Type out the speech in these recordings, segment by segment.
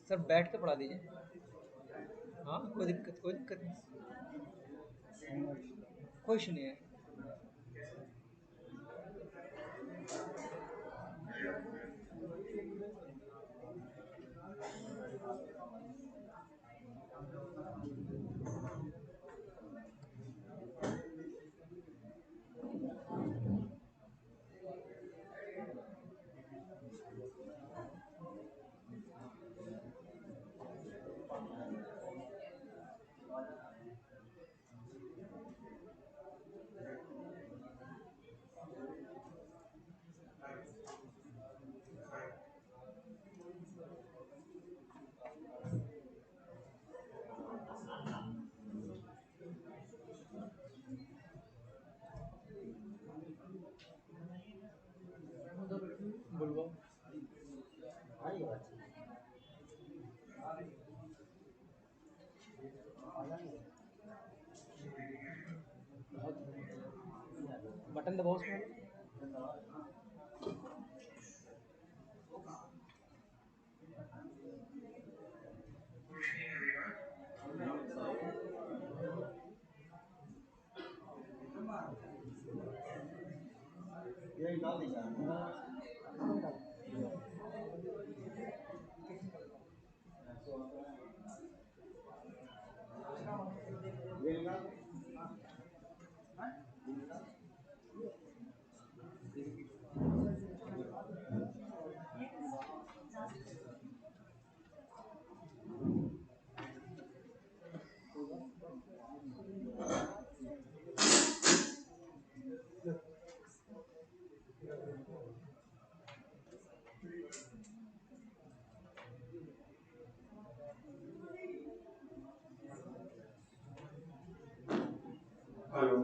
Sir बैठ के पढ़ा दीजिए। हाँ, कोई दिक्कत नहीं। कोई इशू नहीं है। बोलवा। बटन दबाओ उसमें। Hello.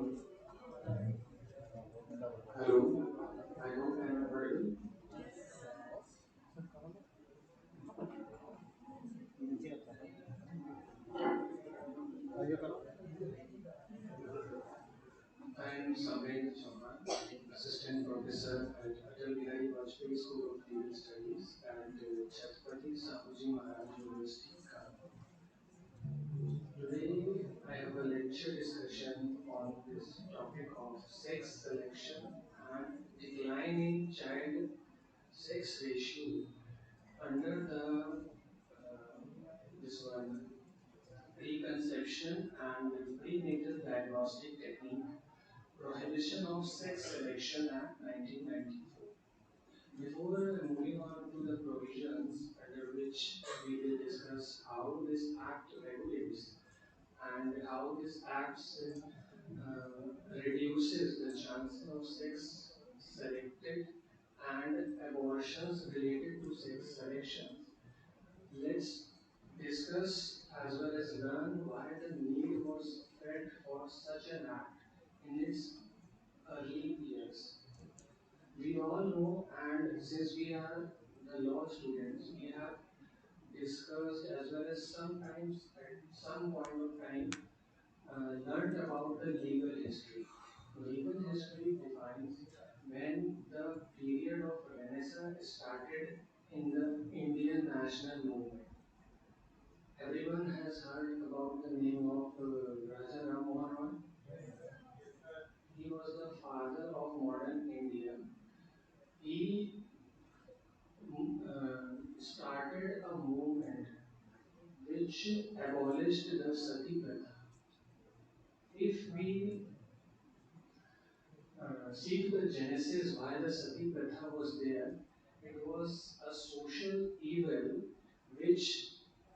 Hello. I hope I am audible. I am Samir Chauhan, Assistant Professor at Atal Bihari Vajpayee School of Legal Studies at Chhatrapati Sahuji Maharaj University, Kanpur. Today, I have a lecture discussion on this topic of sex selection and decline in child sex ratio under the this one preconception and prenatal diagnostic technique prohibition of sex selection act 1994. Before moving on to the provisions under which we will discuss how this act regulates and how this act reduces the chances of sex selected and abortions related to sex selections, let's discuss as well as learn why the need was felt for such an act in its early years. We all know, and since we are the law students, we have discussed as well as sometimes at some point of time learned about the legal history. Legal history defines when the period of Renaissance started in the Indian national movement. Everyone has heard about the name of Raja Ram Mohan Roy. He was the father of modern India. He started a movement which abolished the sati pratha. If we see to the genesis why the sati pratha was there, it was a social evil which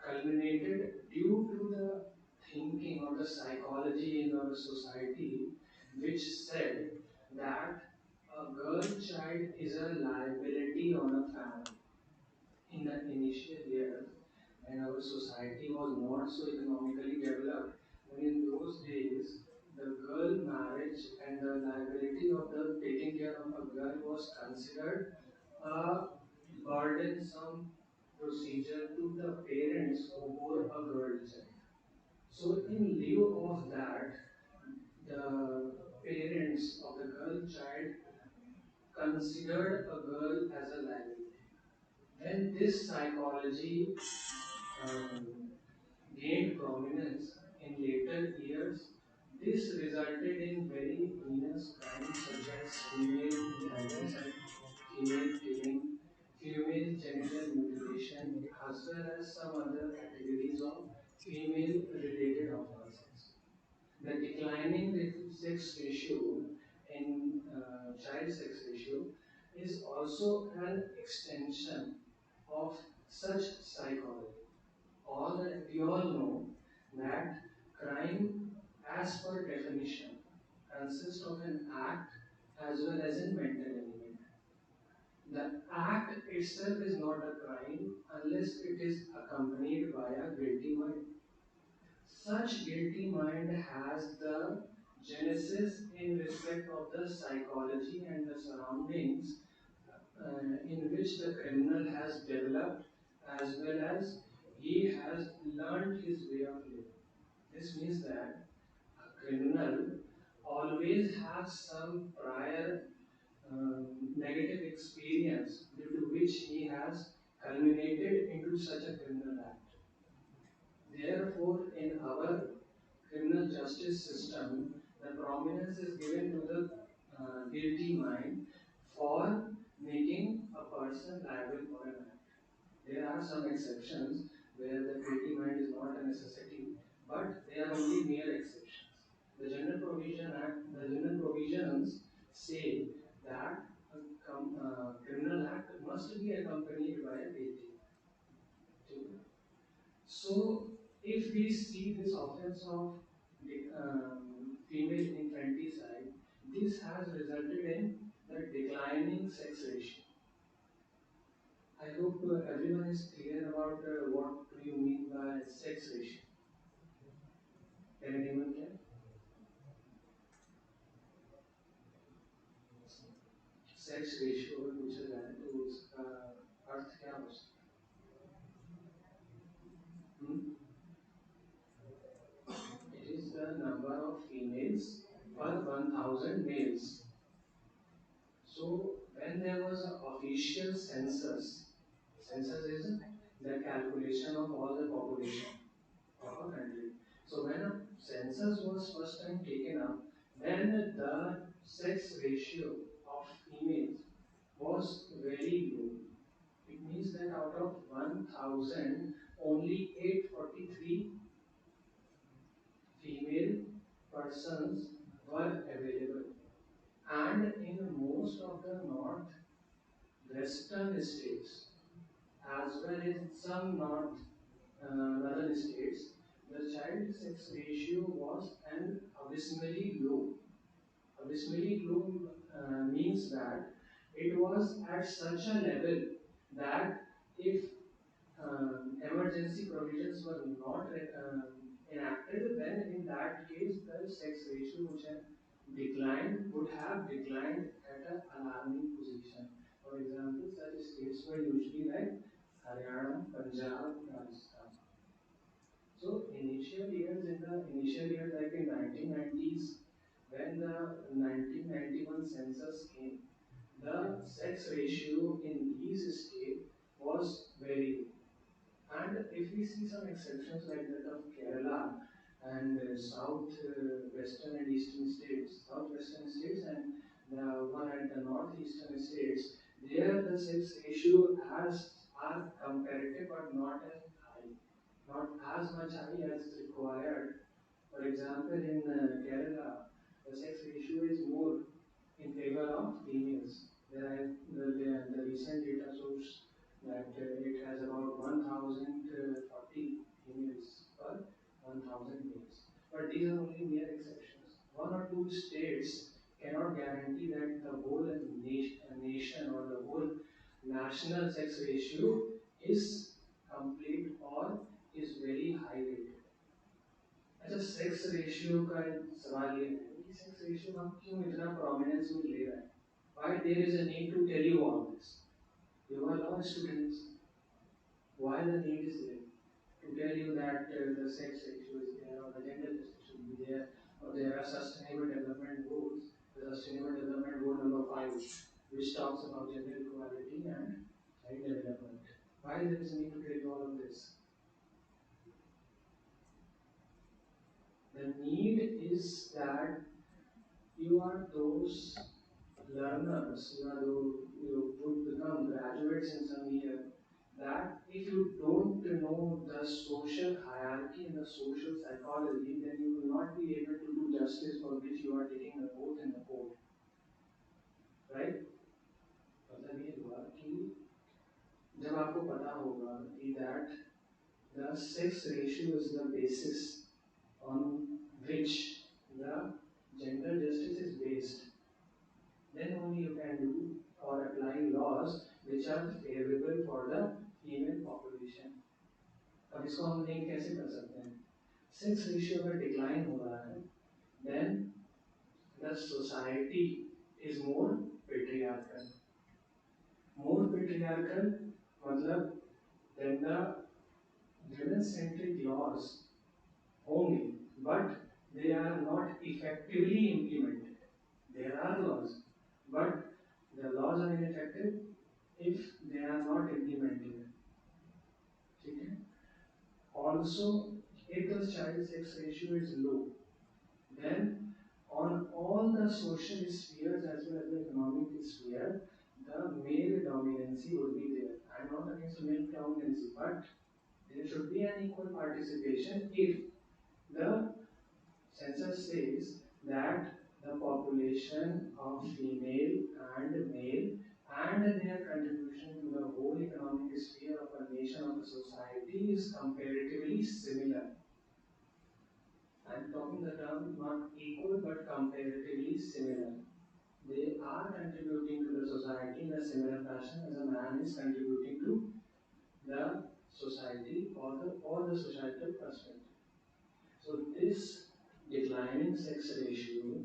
culminated due to the thinking or the psychology in our society which said initial years, and our society was not so economically developed, when in those days the girl marriage and the liability of the taking care of a girl was considered a burdensome procedure to the parents who bore a girl child. So, in lieu of that, the parents of the girl child considered a girl as a liability. When this psychology um, gained prominence in later years, this resulted in very heinous crimes such as female infanticide, female killing, female genital mutilation, as well as some other categories of female related offenses. The declining sex ratio in child sex ratio is also an extension of such psychology. We all know that crime, as per definition, consists of an act as well as a mental element. The act itself is not a crime unless it is accompanied by a guilty mind. Such guilty mind has the genesis in respect of the psychology and the surroundings in which the criminal has developed, as well as he has learned his way of living. This means that a criminal always has some prior negative experience due to which he has culminated into such a criminal act. Therefore, in our criminal justice system, the prominence is given to the guilty mind for making a person liable for an act. There are some exceptions where the guilty mind is not a necessity, but they are only mere exceptions. The General Provisions say that a criminal act must be accompanied by a guilty mind. So, if we see this offense of female infanticide, this has resulted in the declining sex ratio. I hope everyone is clear about what do you mean by sex ratio. Can anyone get? Sex ratio पूछा जाए तो उसका अर्थ क्या हो सकता है? It is the number of females per 1,000 males. So when there was an official census is the calculation of all the population of a country. So when a census was first time taken up, then the sex ratio of females was very low. It means that out of 1,000, only 843 female persons were available. And in most of the northwestern states, as well as some northern states, the child sex ratio was an abysmally low. Abysmally low means that it was at such a level that if emergency provisions were not enacted, then in that case the sex ratio would have declined at an alarming position. For example, such states were usually like Haryana, Punjab, Rajasthan. So initial years like in 1990s, when the 1991 census came, the sex ratio in these states was very low. And if we see some exceptions like that of Kerala and western and eastern states, southwestern states and the one at the northeastern states, there the sex ratio are comparative but not as high, not as much high as required. For example, in Kerala, the sex ratio is more in favor of females. The recent data shows that it has about 1,040 females per 1,000 males. But these are only mere exceptions. One or two states cannot guarantee that the whole nation or the whole national sex ratio is incomplete or is very high rated. अच्छा sex ratio का सवाल ये है कि sex ratio आप क्यों इतना prominence में ले रहा है? Why there is a need to tell you all this? You are law students. Why the need is there? To tell you that the sex ratio is there or the gender justice should be there or there are sustainable development goals. The sustainable development goal number 5 which talks about gender equality and child development. Why there is a need to tell you all of this? The need is that you are those learners, you would become graduates in some year, that if you don't know the social hierarchy and the social psychology, then you will not be able to do justice for which you are taking the oath in the court. Right? मतलब ये हुआ कि जब आपको पता होगा कि that the sex ratio is the basis on which the gender justice is based, then only you can do or apply laws which are favorable for the female population. अब इसको हम लिंक कैसे कर सकते हैं? सेक्स रेशियो अगर decline हो रहा है, then the society is more patriarchal. More patriarchal मतलब then the women-centric laws only, but they are not effectively implemented. There are laws, but the laws are ineffective if they are not implemented. Okay? Also, if the child sex ratio is low, then on all the social spheres as well as the economic sphere, the male dominancy would be there. I am not against male dominancy, but there should be an equal participation if the census says that the population of female and male and their contribution to the whole economic sphere of a nation of a society is comparatively similar. I am talking the term not equal but comparatively similar. They are contributing to the society in a similar fashion as a man is contributing to the society or the societal perspective. So this declining sex ratio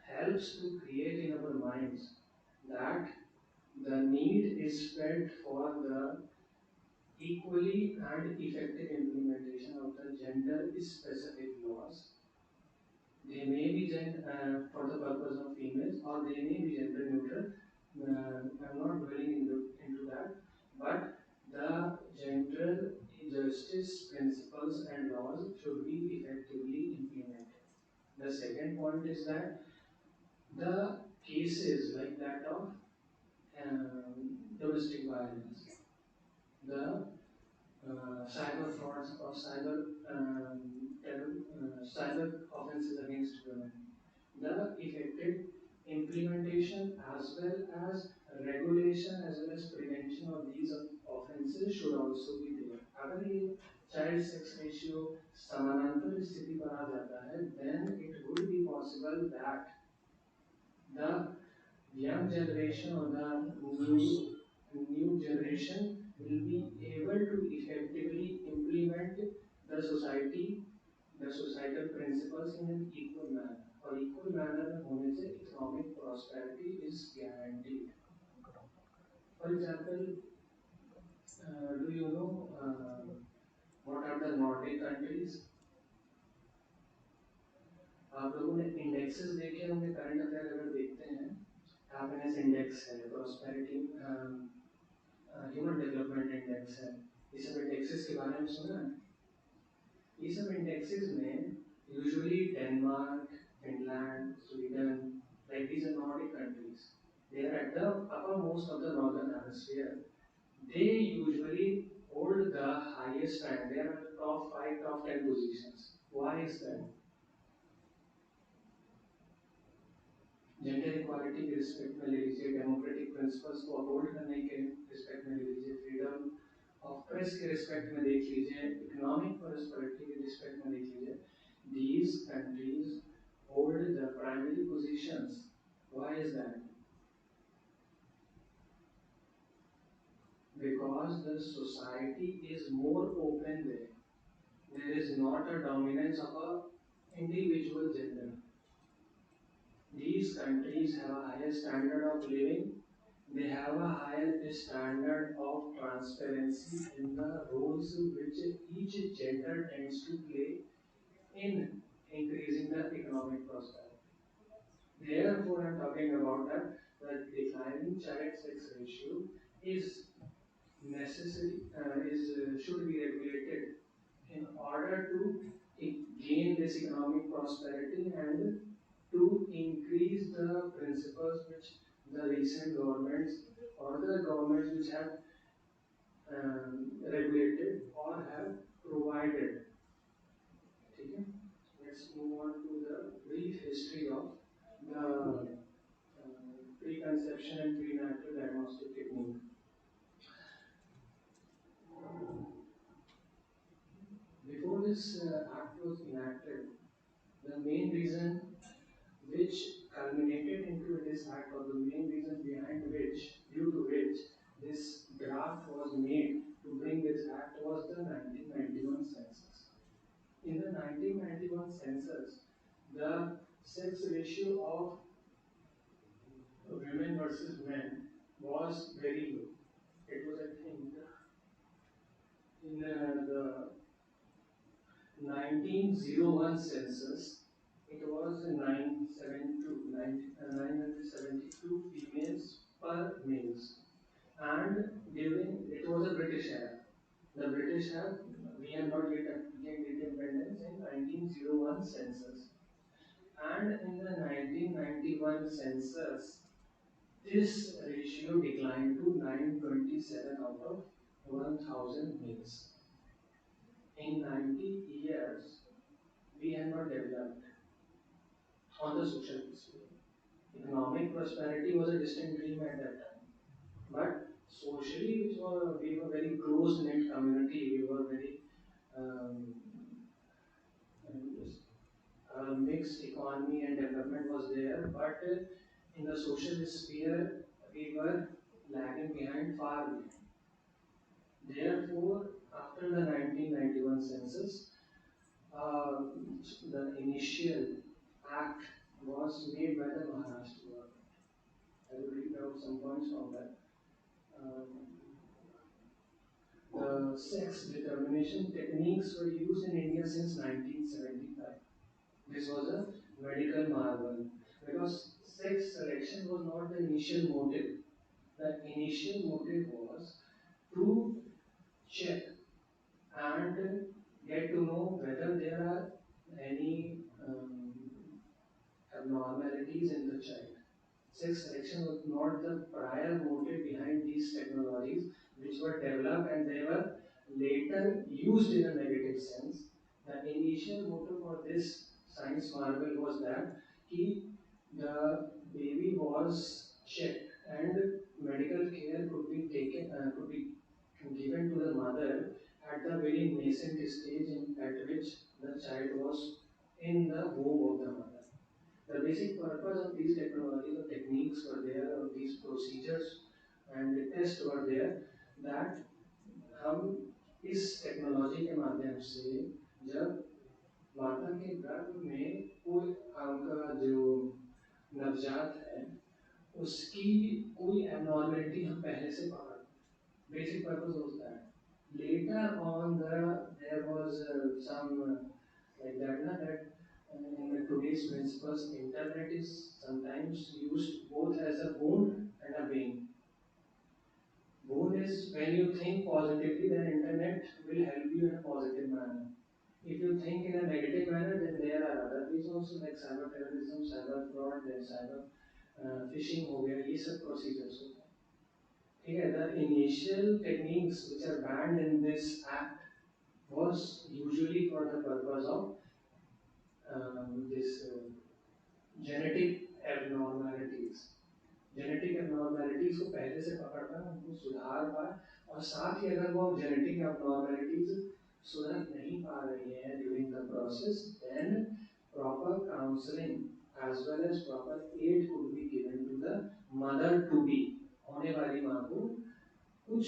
helps to create in our minds that the need is felt for the equally and effective implementation of the gender specific laws. They may be for the purpose of females or they may be gender neutral. I'm not dwelling into that, but the gender justice principles and laws should be effectively implemented. The second point is that the cases like that of domestic violence, the cyber frauds or cyber offenses against women, the effective implementation as well as regulation as well as prevention of these offenses should also be there. अगर ये child sex ratio समानांतर स्थिति पर आ जाता है, then it would be possible that the young generation or the new generation will be able to effectively implement the societal principles in an equal manner. और equal manner में होने से economic prosperity is guaranteed. For example, do you know what are the Nordic countries? आप लोगों ने indexes देखे होंगे, current affair अगर देखते हैं, हैप्पीनेस इंडेक्स है, प्रॉस्पेरिटी ह्यूमन डेवलपमेंट इंडेक्स है, ये सब इंडेक्सेस के बारे में सुना है? ये सब इंडेक्सेस में usually Denmark, Finland, Sweden, like these are Nordic countries, they are at the uppermost of the northern hemisphere. They usually hold the highest rank. They are at the top 5, top 10 positions. Why is that? Gender equality के respect में ले लीजिए, democratic principles को uphold करने के respect में ले लीजिए, फ्रीडम ऑफ प्रेस के रिस्पेक्ट में देख लीजिए, इकोनॉमिक प्रॉस्पेरिटी के रिस्पेक्ट में देख लीजिए, these countries hold the primary positions. Why is that? because the society is more open there. There is not a dominance of a individual gender. These countries have a higher standard of living. They have a higher standard of transparency in the roles which each gender tends to play in increasing the economic prosperity. Therefore, I'm talking about that the declining child-sex ratio is necessary, should be regulated in order to gain this economic prosperity and to increase the principles which the recent governments or the governments which have regulated or have provided. Okay? Let's move on to the brief history of the preconception and prenatal diagnostic technique. Before this act was enacted, the main reason which culminated into this act, or the main reason behind which, due to which this draft was made to bring this act, was the 1991 census. In the 1991 census, the sex ratio of women versus men was very low. It was, I think, in the 1901 census, it was 972 females per males. And during, it was a British era. The British have, we have not yet gained independence in 1901 census. And in the 1991 census, this ratio declined to 927 out of 1000 males. In 90 years, we have not developed on the social sphere. Economic prosperity was a distant dream at that time. But socially, we were very close knit community. We were very um, mixed economy and development was there. But in the social sphere, we were lagging behind, far behind. Therefore, after the 1991 census, uh, the initial act was made by the Maharashtra government. I will read out some points from that. Um, the sex determination techniques were used in India since 1975. This was a medical marvel because sex selection was not the initial motive. The initial motive was to check and get to know whether there are any abnormalities in the child. Sex selection was not the prior motive behind these technologies, which were developed and they were later used in a negative sense. The initial motive for this science marvel was that the baby was checked and medical care could be taken, could be given to the mother at the very nascent stage at which the child was in the womb of the mother. The basic purpose of these technologies or techniques were there, or these procedures and tests were there, that हम इस technology के माध्यम से जब माता के गर्भ में कोई आपका जो नवजात है उसकी कोई एबनॉर्मेलिटी हम पहले से पकड़, basic purpose was that. Later on, there was some like that, na, that in today's principles, internet is sometimes used both as a boon and a bane. Boon is when you think positively, then internet will help you in a positive manner. If you think in a negative manner, then there are other ways also like cyber terrorism, cyber fraud, then cyber phishing हो गया, ये सब procedures होते हैं. ठीक है, the initial techniques which are banned in this act was usually for the purpose of this genetic abnormalities. Genetic abnormalities को पहले से पकड़ पाए, उनको सुधार पाए, और साथ ही अगर वो जेनेटिक एबनॉर्मेलिटीज सुधर नहीं पा रही है during the process, then proper counselling as well as proper aid could be given to the mother to be, होने वाली माँ को कुछ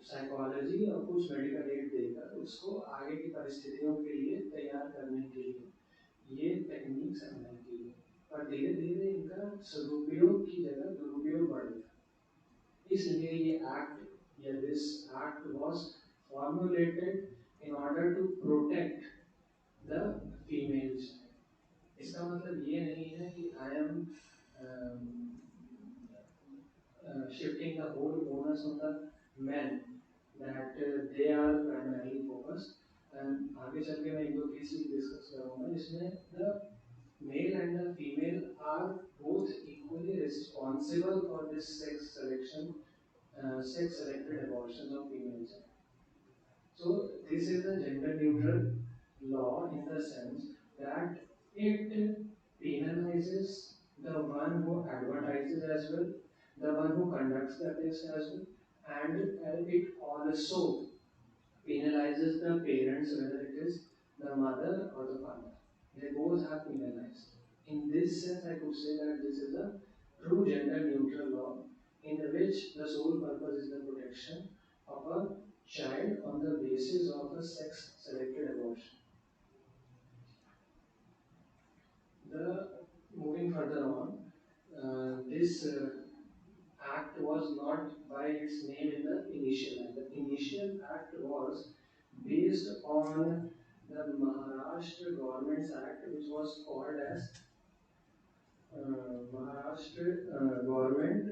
साइकोलॉजी और कुछ मेडिकल एड देकर उसको आगे की परिस्थितियों के लिए तैयार करने के लिए ये टेक्निक्स अप्लाई की गई। पर धीरे धीरे इनका सदुपयोग की जगह दुरुपयोग बढ़ गया, इसलिए ये एक्ट या this act was formulated in order to protect the females. इसका मतलब ये नहीं है कि I am shifting the whole onus on the men, that they are primarily focused। and आगे चल के मैं एक दो केस भी डिस्कस करूंगा जिसमें the male and the female are both equally responsible for this sex selection, sex selected abortions of females। So this is a gender neutral law in the sense that it penalizes the one who advertises as well, the one who conducts the test as well, and it also penalizes the parents, whether it is the mother or the father. They both are penalized. In this sense, I could say that this is a true gender neutral law in which the sole purpose is the protection of a child on the basis of a sex selected abortion। The moving further on, this act was not by its name in the initial act. The initial act was based on the Maharashtra Government's Act, which was called as Maharashtra Government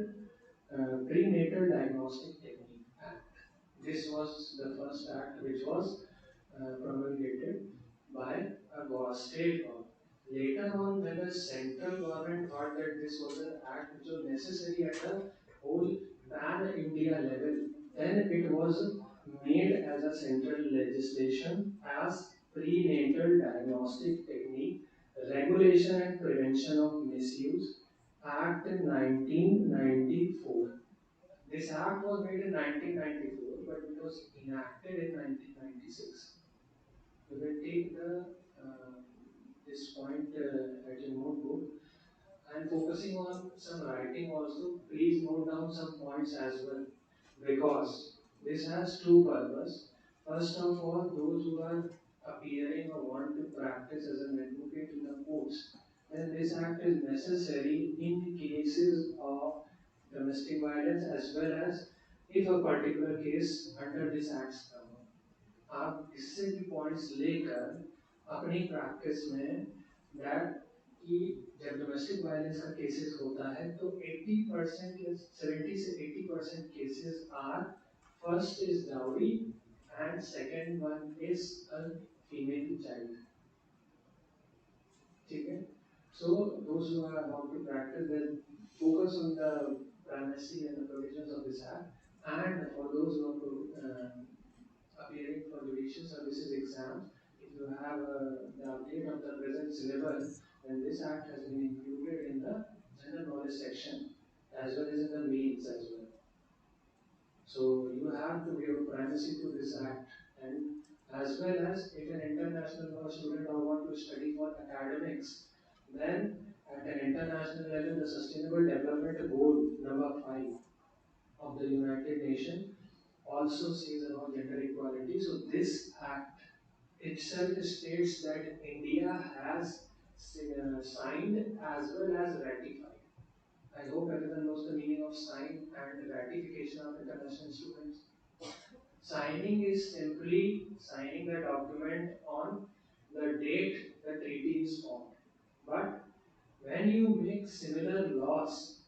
Prenatal Diagnostic Technique Act। This was the first act which was promulgated by a state government। Later on, when the central government thought that this was an act which was necessary at the whole pan-India level, then it was made as a central legislation as Prenatal Diagnostic Technique Regulation and Prevention of Misuse Act in 1994। This act was made in 1994, but it was enacted in 1996। We will take this point at your notebook. And focusing on some writing also, please note down some points as well, because this has two purposes. First of all, those who are appearing or want to practice as an advocate in the courts, then this act is necessary in cases of domestic violence as well as if a particular case under this act cover। आप इससे भी points लेकर अपनी practice में that कि जब domestic violence का cases होता है तो 80% या 70 से 80% cases are first is dowry and second one is a female child. ठीक है, so those who are about to practice then focus on the primacy and the provisions of this act, and for those who are appearing for judicial services exams, if you have the update of the present syllabus, then this act has been included in the general knowledge section as well as in the mains as well। So you have to give primacy to this act, and as well as if an international law student or want to study for academics, then at an international level, the Sustainable Development Goal number 5 of the United Nations also says about gender equality। So this act itself states that India has signed as well as ratified। I hope everyone knows the meaning of sign and ratification of international instruments। Signing is simply signing the document on the date the treaty is formed. But when you make similar laws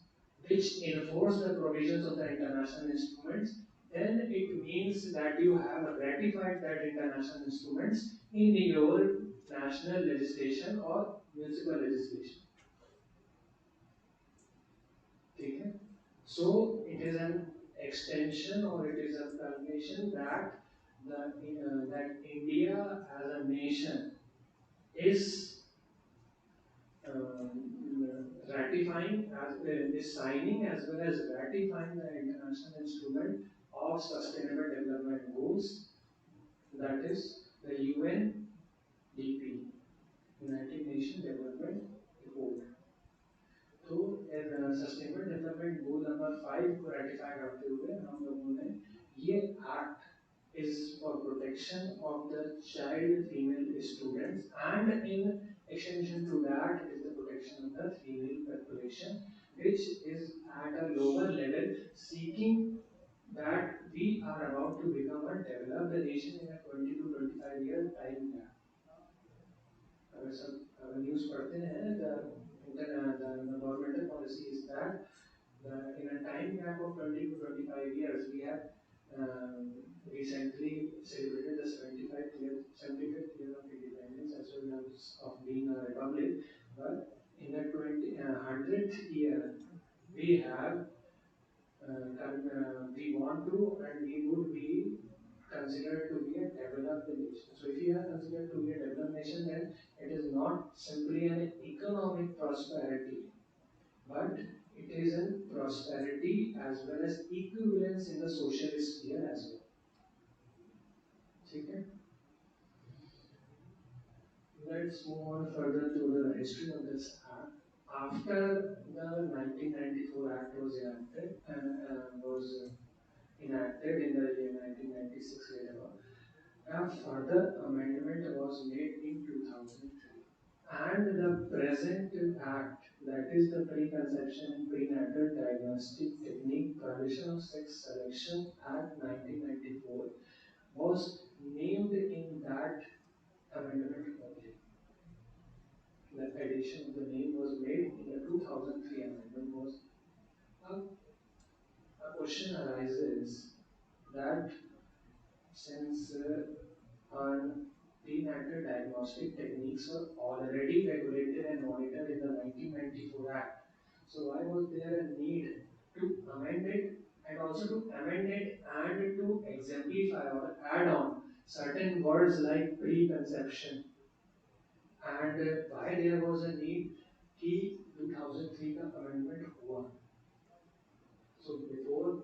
which enforce the provisions of the international instruments, then it means that you have ratified that international instruments in your national legislation or municipal legislation। Okay? So it is an extension or it is a culmination that that India as a nation is ratifying is signing as well as ratifying the international instrument of sustainable development goals, that is the UNDP, United Nations Development Report। तो sustainable development goal number 5 को ratify करते हुए हम लोगों ने ये act is for protection of the child female students, and in extension to that is the protection of the female population, which is at a lower level, seeking that we are about to become a developed nation in a 20 to 25 year time gap. अगर सब अगर news पढ़ते हैं, the governmental policy is that in a time gap of 20 to 25 years, we have recently celebrated the 75th year of independence as well as of being a republic. But in the 100th year, we have we want to and we would be considered to be a developed nation. So if you are considered to be a developed nation, then it is not simply an economic prosperity, but it is a prosperity as well as equivalence in the socialist sphere as well. Okay? Let's move on further to the history of this act. After the 1994 Act was enacted in the year 1996 later, a further amendment was made in 2003. And the present act, that is the Preconception and Prenatal Diagnostic Technique Prohibition of Sex Selection Act 1994, was named in that amendment only. The addition of the name was made in the 2003 amendment. Was a question arises that since on prenatal diagnostic techniques were already regulated and monitored in the 1994 Act. So why was there a need to amend it, and also to amend it and to exemplify or add on certain words like preconception, and why there was a need कि 2003 का amendment हुआ. So before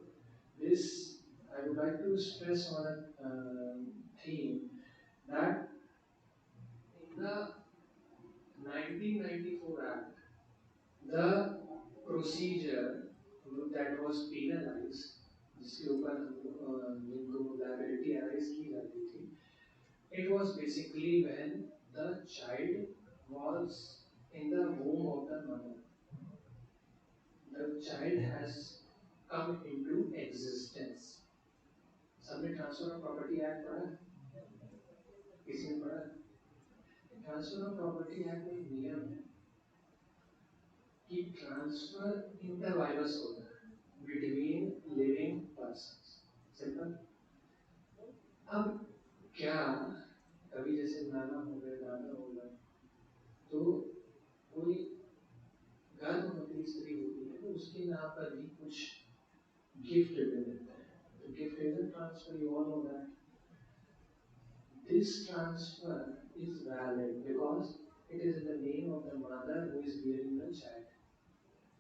this, I would like to stress on a theme that in the 1994 Act, the procedure that was penalized, जिसके ऊपर जिनको liability arise की जाती थी, it was basically when the child was in the womb of the mother. The child has come into existence. सबने transfer of property act पढ़ा? किसी ने पढ़ा? ट्रांसफर ऑफ प्रॉपर्टी एक्ट में नियम है कि ट्रांसफर इंटरवाइलस होता है बिटवीन लिविंग पर्सन्स. सिंपल. अब क्या कभी जैसे नाना हो गए, दादा हो गए, तो कोई गर्भवती स्त्री होती है तो उसके नाम पर भी कुछ गिफ्ट दे देते हैं. तो gift is a transfer. You all know that. This transfer is valid because it is in the name of the mother who is bearing the child.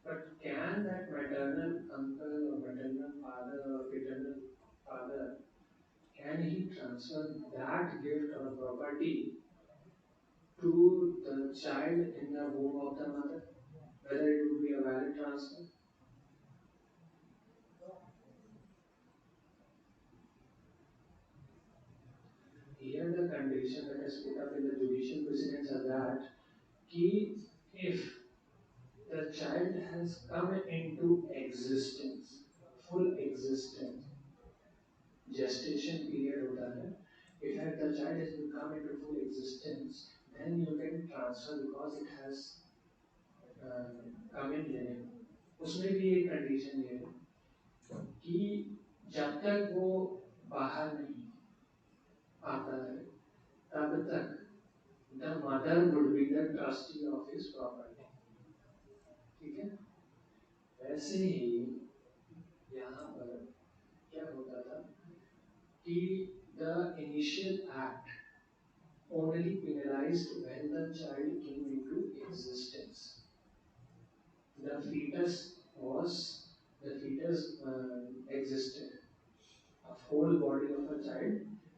But can that maternal uncle or maternal father or paternal father, can he transfer that gift or property to the child in the womb of the mother? Whether it would be a valid transfer? Here the condition that is put up in the judicial precedents are that if the child has come into existence, full existence, gestation period होता है. If the child has come into full existence, then you can transfer because it has come in living. उसमें भी एक condition ये है कि जब तक वो बाहर नहीं आता है, तब तक the mother would be the trustee of his property. ठीक है? वैसे ही यहाँ पर क्या होता था कि the initial act only penalized when the child came into existence. The fetus existed. A whole body of a child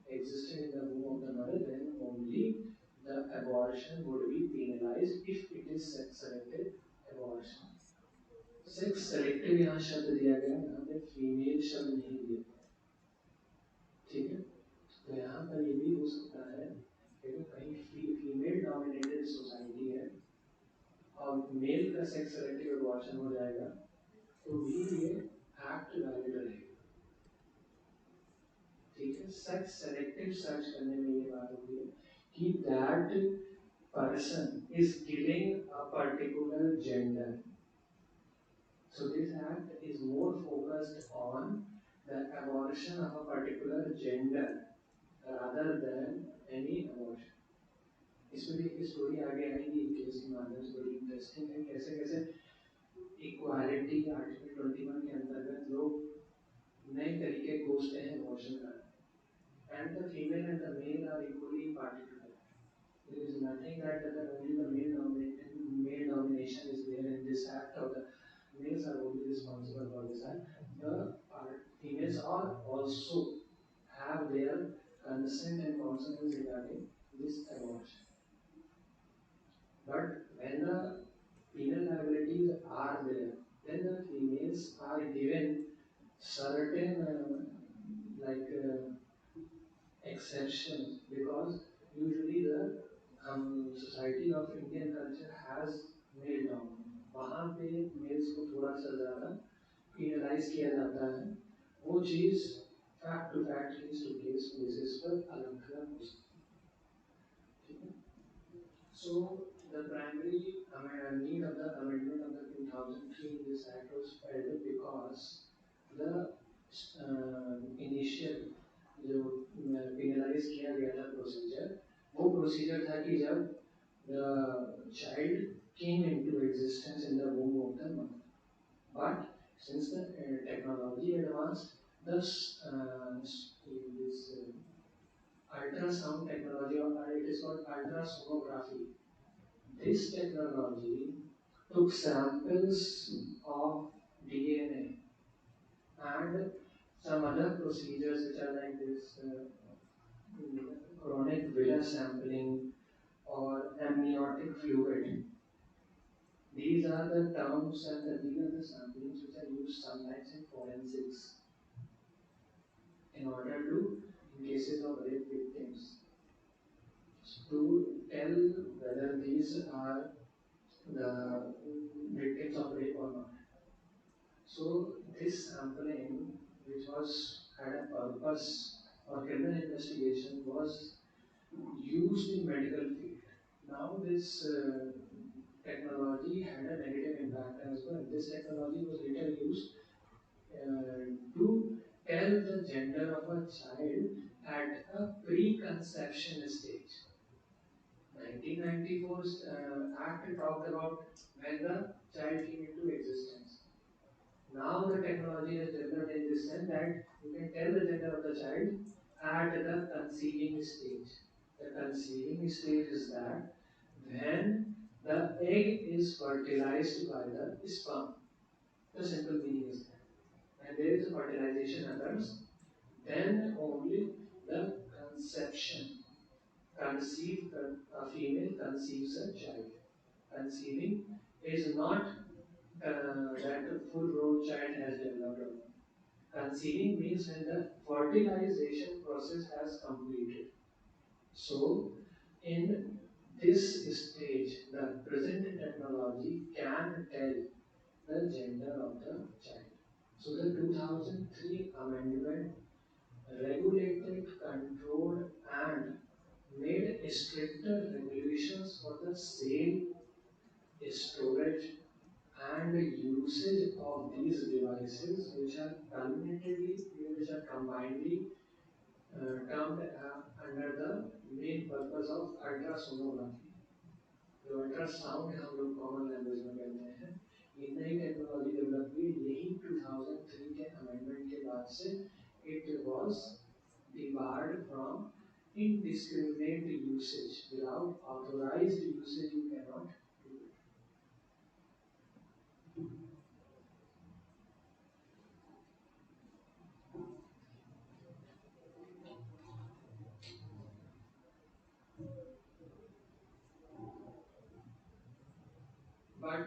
existed in the womb of the mother, then only the abortion would be penalized if it is sex-selected abortion. Sex-selected यहाँ शब्द दिया गया है, यहाँ पे female शब्द नहीं दिया गया. ठीक है। तो यहाँ पर ये भी हो सकता है कि अगर कहीं फीमेल डोमिनेटेड सोसाइटी है और मेल का सेक्स सेलेक्टिव अबॉर्शन हो जाएगा तो भी ये एक्ट वैलिड रहेगा। ठीक है, सेक्स सेलेक्टिव सर्च करने में ये बात होती है कि that person is giving a particular gender. So this act is more focused on the abortion of a particular gender rather than any abortion. इसमें भी एक स्टोरी आगे आएगी केस के माध्यम से, बड़ी इंटरेस्टिंग है कैसे कैसे इक्वालिटी आर्टिकल 21 के अंतर्गत लोग नए तरीके खोजते हैं अबॉर्शन का, and the female and the male are equally party to that. There is nothing that only the male domination is there in this act, or the males are only responsible for this act. The females are also have their consent and consonance regarding this abortion. But when the penal liabilities are there, then the females are given certain exceptions, because usually the society of Indian culture has male dominance. वहाँ पे mails को थोड़ा सा ज़्यादा penalize किया जाता है, वो चीज़ fact to fact case to case basis पर अलग अलग हो सकती है। ठीक है। So the primary need of the amendment of the 2003 in this act was felt because the initial जो penalize किया गया था प्रोसीजर, वो प्रोसीजर था कि जब the child came into existence in the womb of the mother. But since the technology advanced, this ultrasound technology, or it is called ultrasonography, this technology took samples of DNA and some other procedures which are like this chronic villus sampling or amniotic fluid. These are the terms and these are the samplings which are used sometimes in forensics in order to, in cases of rape victims, to tell whether these are the victims of rape or not. So this sampling, which was had a purpose or criminal investigation, was used in medical field. Now this technology had a negative impact as well. This technology was later used to tell the gender of a child at a preconception stage. 1994 Act talked about when the child came into existence. Now the technology has developed in this sense that you can tell the gender of the child at the conceiving stage. The conceiving stage is that when the egg is fertilized by the sperm. The simple meaning is that when there is a fertilization occurs, then only the conception, a female conceives a child. Conceiving is not that a full-grown child has developed. Conceiving means when the fertilization process has completed. So, in this stage, the present technology can tell the gender of the child. So, the 2003 amendment regulated, controlled, and made stricter regulations for the sale, storage, and usage of these devices, which are combinedly termed under the main purpose of ultrasonography. जो ultrasound हम लोग common language में कहते हैं, ये नई technology develop हुई यही 2003 के अमेंडमेंट के बाद से। It was debarred from indiscriminate usage. Without authorized usage, you cannot do it. But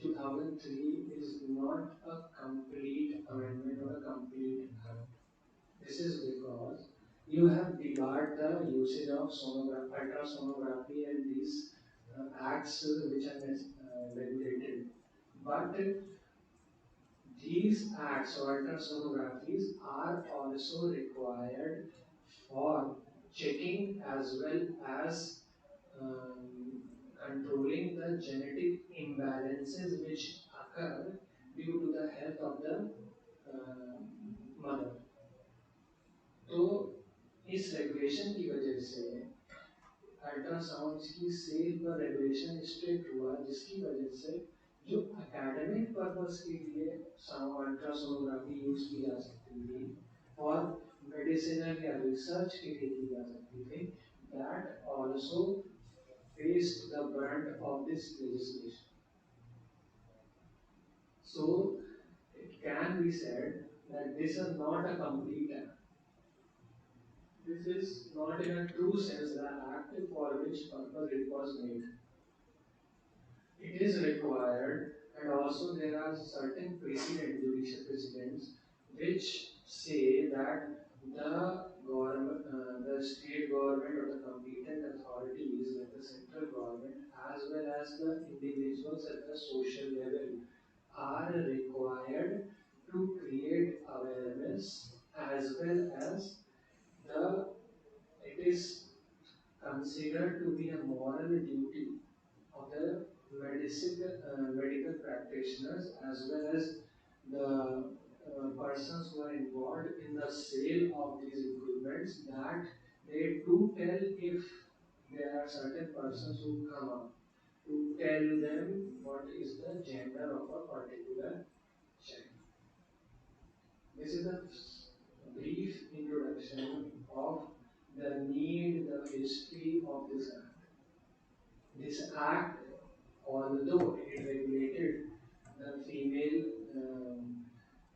2003 is not a complete amendment or a complete act. This is because You have debarred the usage of ultrasonography and these acts which are regulated. But these acts or ultrasonographies are also required for checking as well as um, controlling the genetic imbalances which occur due to the health of the mother. तो इस regulation की वजह से ultrasound की cell पर regulation strict हुआ, जिसकी वजह से जो एकेडमिक पर्पस के लिए अल्ट्रासोनोग्राफी यूज की जा सकती थी और मेडिसिनल या रिसर्च के लिए की जा सकती थी, that also faced the brunt of this legislation. So it can be said that this is not a complete act. This is not in a true sense the act for which purpose it was made. It is required, and also there are certain judicial precedents, which say that the government, the state government or the competent authorities like the central government as well as the individuals at the social level are required to create awareness as well as the it is considered to be a moral duty of the medical practitioners as well as the persons who are involved in the sale of these equipments, that they do tell if there are certain persons who come up to tell them what is the gender of a particular child. This is a brief introduction of the need, the history of this act. This act, although it regulated the female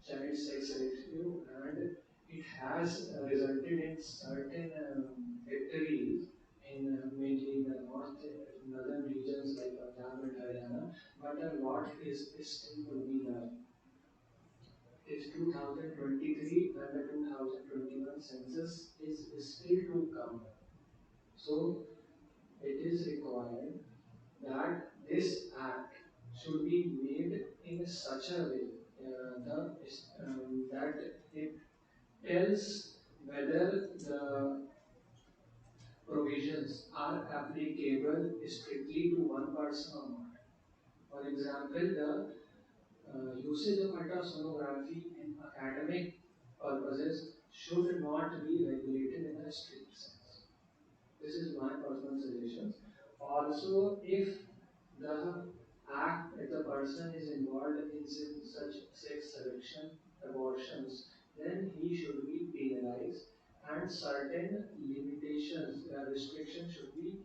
child sex ratio and it has resulted in certain victories in mainly in the northern regions like Punjab and Haryana, but a lot is still to be done. Is 2023 and the 2021 census is still to come. So it is required that this act should be made in such a way that it tells whether the provisions are applicable strictly to one person or not. For example, the usage of ultrasonography in academic purposes should not be regulated in a strict sense. This is my personal suggestion. Also, if the act, if the person is involved in such sex selection, abortions, then he should be penalized and certain limitations, restrictions should be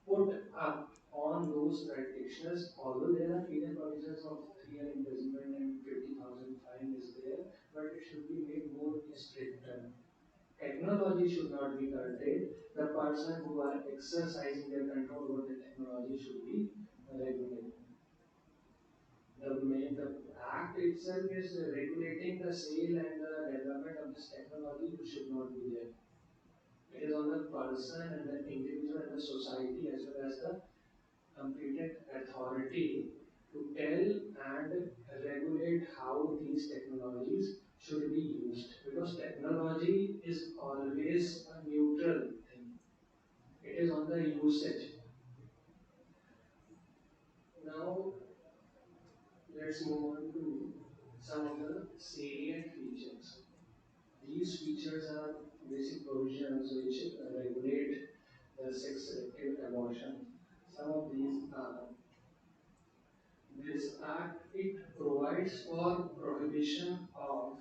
put up on those practitioners, although there are penal provisions of 3 year imprisonment and 50,000 fine is there, but it should be made more stricter. Technology should not be curtailed. The person who are exercising their control over the technology should be regulated. The act itself is regulating the sale and the development of this technology, which should not be there. It is on the person and the individual and the society as well as the competent authority to tell and regulate how these technologies should be used, because technology is always a neutral thing. It is on the usage. Now let's move on to some of the salient features. These features are basic provisions which regulate the sex selective abortion. Some of these are: this act, it provides for prohibition of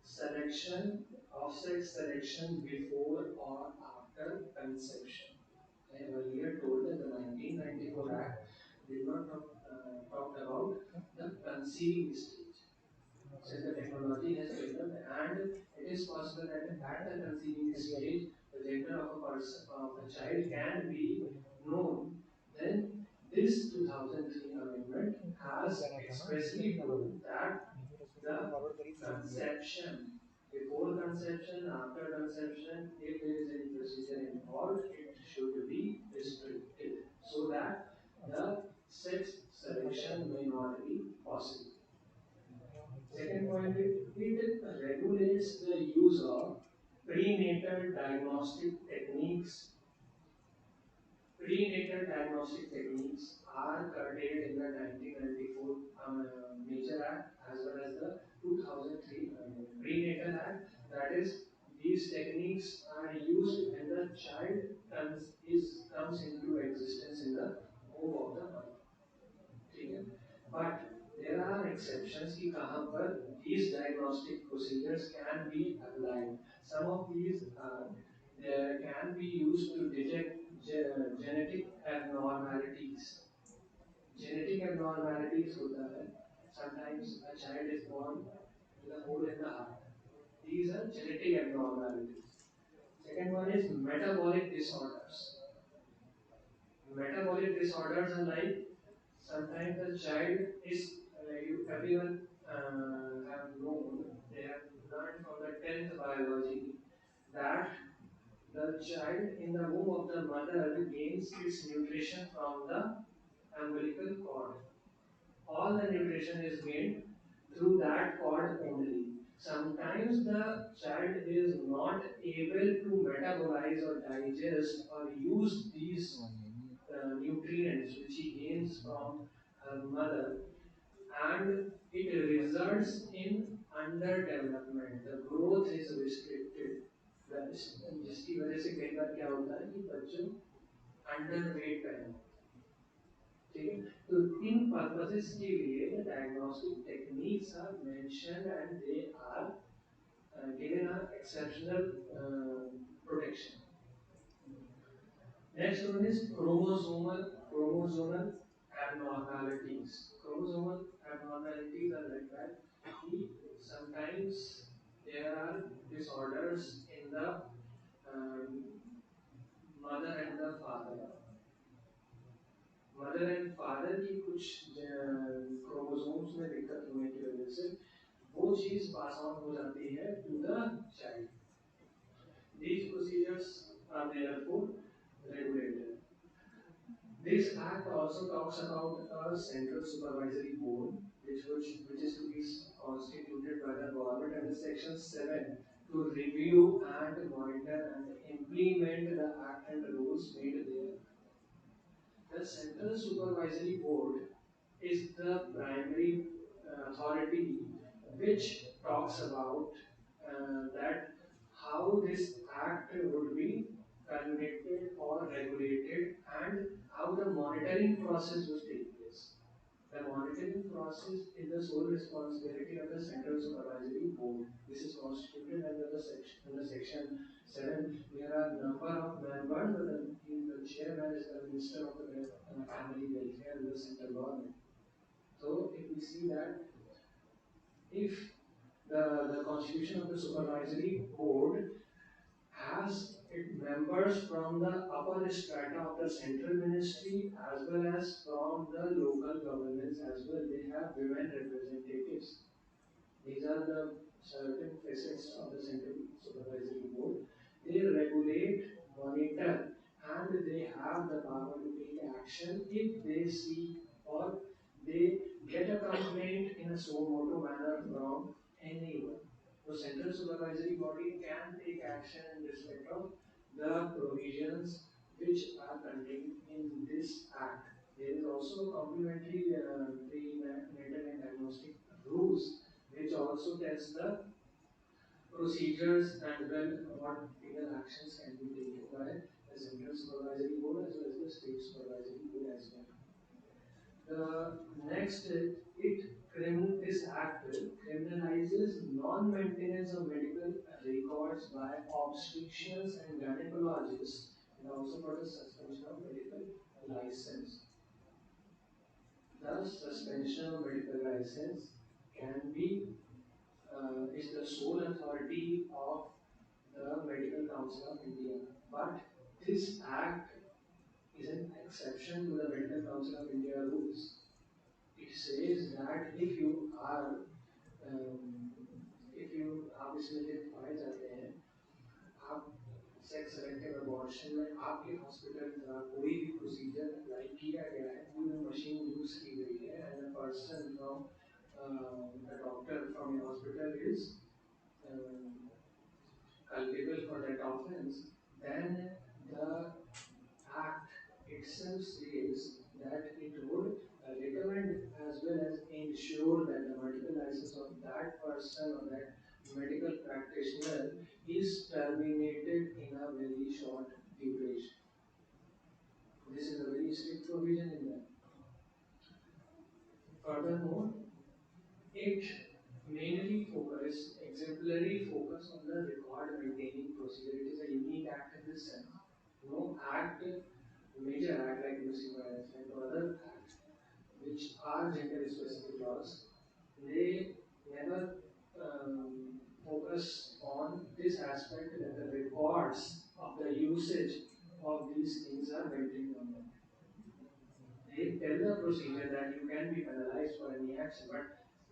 selection of sex selection before or after conception. I have earlier told that the 1994 Act did not talk about the conceiving stage. Since the technology has developed and it is possible that at the conceiving stage, the gender of a person of a child can be known, then this 2003 amendment has expressly told that the conception, before conception, after conception, if there is any procedure involved, it should be restricted so that the sex selection may not be possible. Second point, it regulates the use of prenatal diagnostic techniques. Prenatal diagnostic techniques are curtailed in the 1994 Major Act as well as the 2003 Prenatal Act. That is, these techniques are used when the child comes into existence in the womb of the mother. ठीक है? But there are exceptions कि कहाँ पर these diagnostic procedures can be applied. Some of these there can be used to detect genetic abnormalities. Genetic abnormalities होता है. Sometimes a child is born with a hole in the heart. These are genetic abnormalities. Second one is metabolic disorders. Metabolic disorders are like sometimes the child is everyone have known, they have learned from the 10th biology that the child in the womb of the mother gains its nutrition from the umbilical cord. All the nutrition is gained through that cord only. Sometimes the child is not able to metabolize or digest or use these nutrients which he gains from her mother, and it results in underdevelopment. The growth is restricted. जिसकी वजह से कई बार क्या होता है कि बच्चों underweight पैदा होते हैं. ठीक है, तो इन पर्पसेस के लिए diagnostic techniques are mentioned and they are given an exceptional protection. Next one is chromosomal abnormalities. Chromosomal abnormalities are like that. Sometimes there are disorders in the um, mother and the father. Mother and father की कुछ chromosomes में दिक्कत होने की वजह से वो चीज पास ऑन हो जाती है to the child. These procedures are therefore regulated. This act also talks about a central supervisory board, which is to be constituted by the government under Section 7 to review and monitor and implement the act and rules made there. The Central Supervisory Board is the primary authority which talks about that how this act would be culminated or regulated and how the monitoring process will take place. The monitoring process is the sole responsibility of the Central Supervisory Board. This is constituted under section 7. There are a number of members, but the chairman is the Minister of the Family Welfare in the central government. So if we see that if the constitution of the supervisory board has its members from the upper strata of the central ministry as well as from the local governments as well. They have women representatives. These are the certain facets of the central supervisory board. They regulate, monitor, and they have the power to take action if they see or they get a complaint in a suo motu manner from anyone. The central supervisory body can take action in respect of the provisions which are contained in this act. There is also complementary prenatal and diagnostic rules which also tells the procedures and what legal actions can be taken by the central supervisory board as well as the state supervisory board as well. The next, this act criminalizes non-maintenance of medical records by obstetricians and gynecologists, and also for the suspension of medical license. The suspension of medical license can be is the sole authority of the Medical Council of India, but this act is an exception to the Medical Council of India rules. It says that if you are इसमें जो पाए जाते abortion में आपके hospital का कोई भी procedure apply किया गया है, कोई भी मशीन यूज की गई है, and a person from a doctor from a hospital is culpable for that offense, then the act itself says that it would recommend as well as ensure that the medical license of that person or that medical practitioner is terminated in a very short duration. This is a very strict provision in that. Furthermore, it mainly exemplary focus on the record maintaining procedure. It is a unique act in this sense. No act, major act like Municipal Act or other act, which are gender specific laws, they never focus on this aspect that the records of the usage of these things are maintained on them. They tell the procedure that you can be penalized for any action, but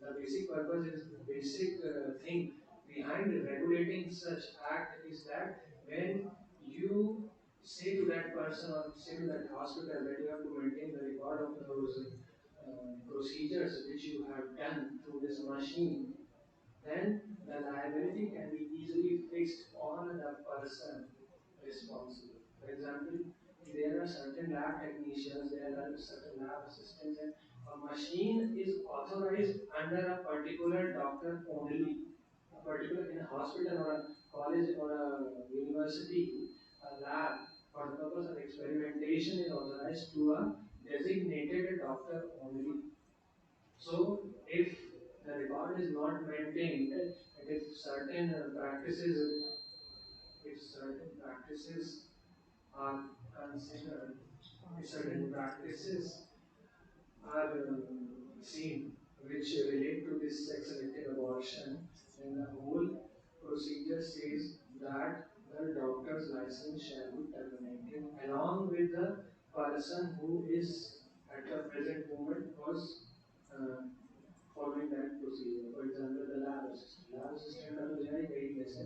the basic purpose is the basic thing behind regulating such act is that when you say to that person or say to that hospital that you have to maintain the record of those procedures which you have done through this machine, then the liability can be easily fixed on the person responsible. For example, there are certain lab technicians, there are certain lab assistants, and a machine is authorized under a particular doctor only. A particular in a hospital or a college or a university, a lab for the purpose of experimentation is authorized to a designated doctor only. So, if the record is not maintained, and if certain practices, if certain practices are considered, if certain practices are seen which relate to this sex-selective abortion, then the whole procedure says that the doctor's license shall be terminated along with the person who is at the present moment was uh, following that procedure. For example, the lab assistant. Lab assistant का तो जाएगा ही कैसे?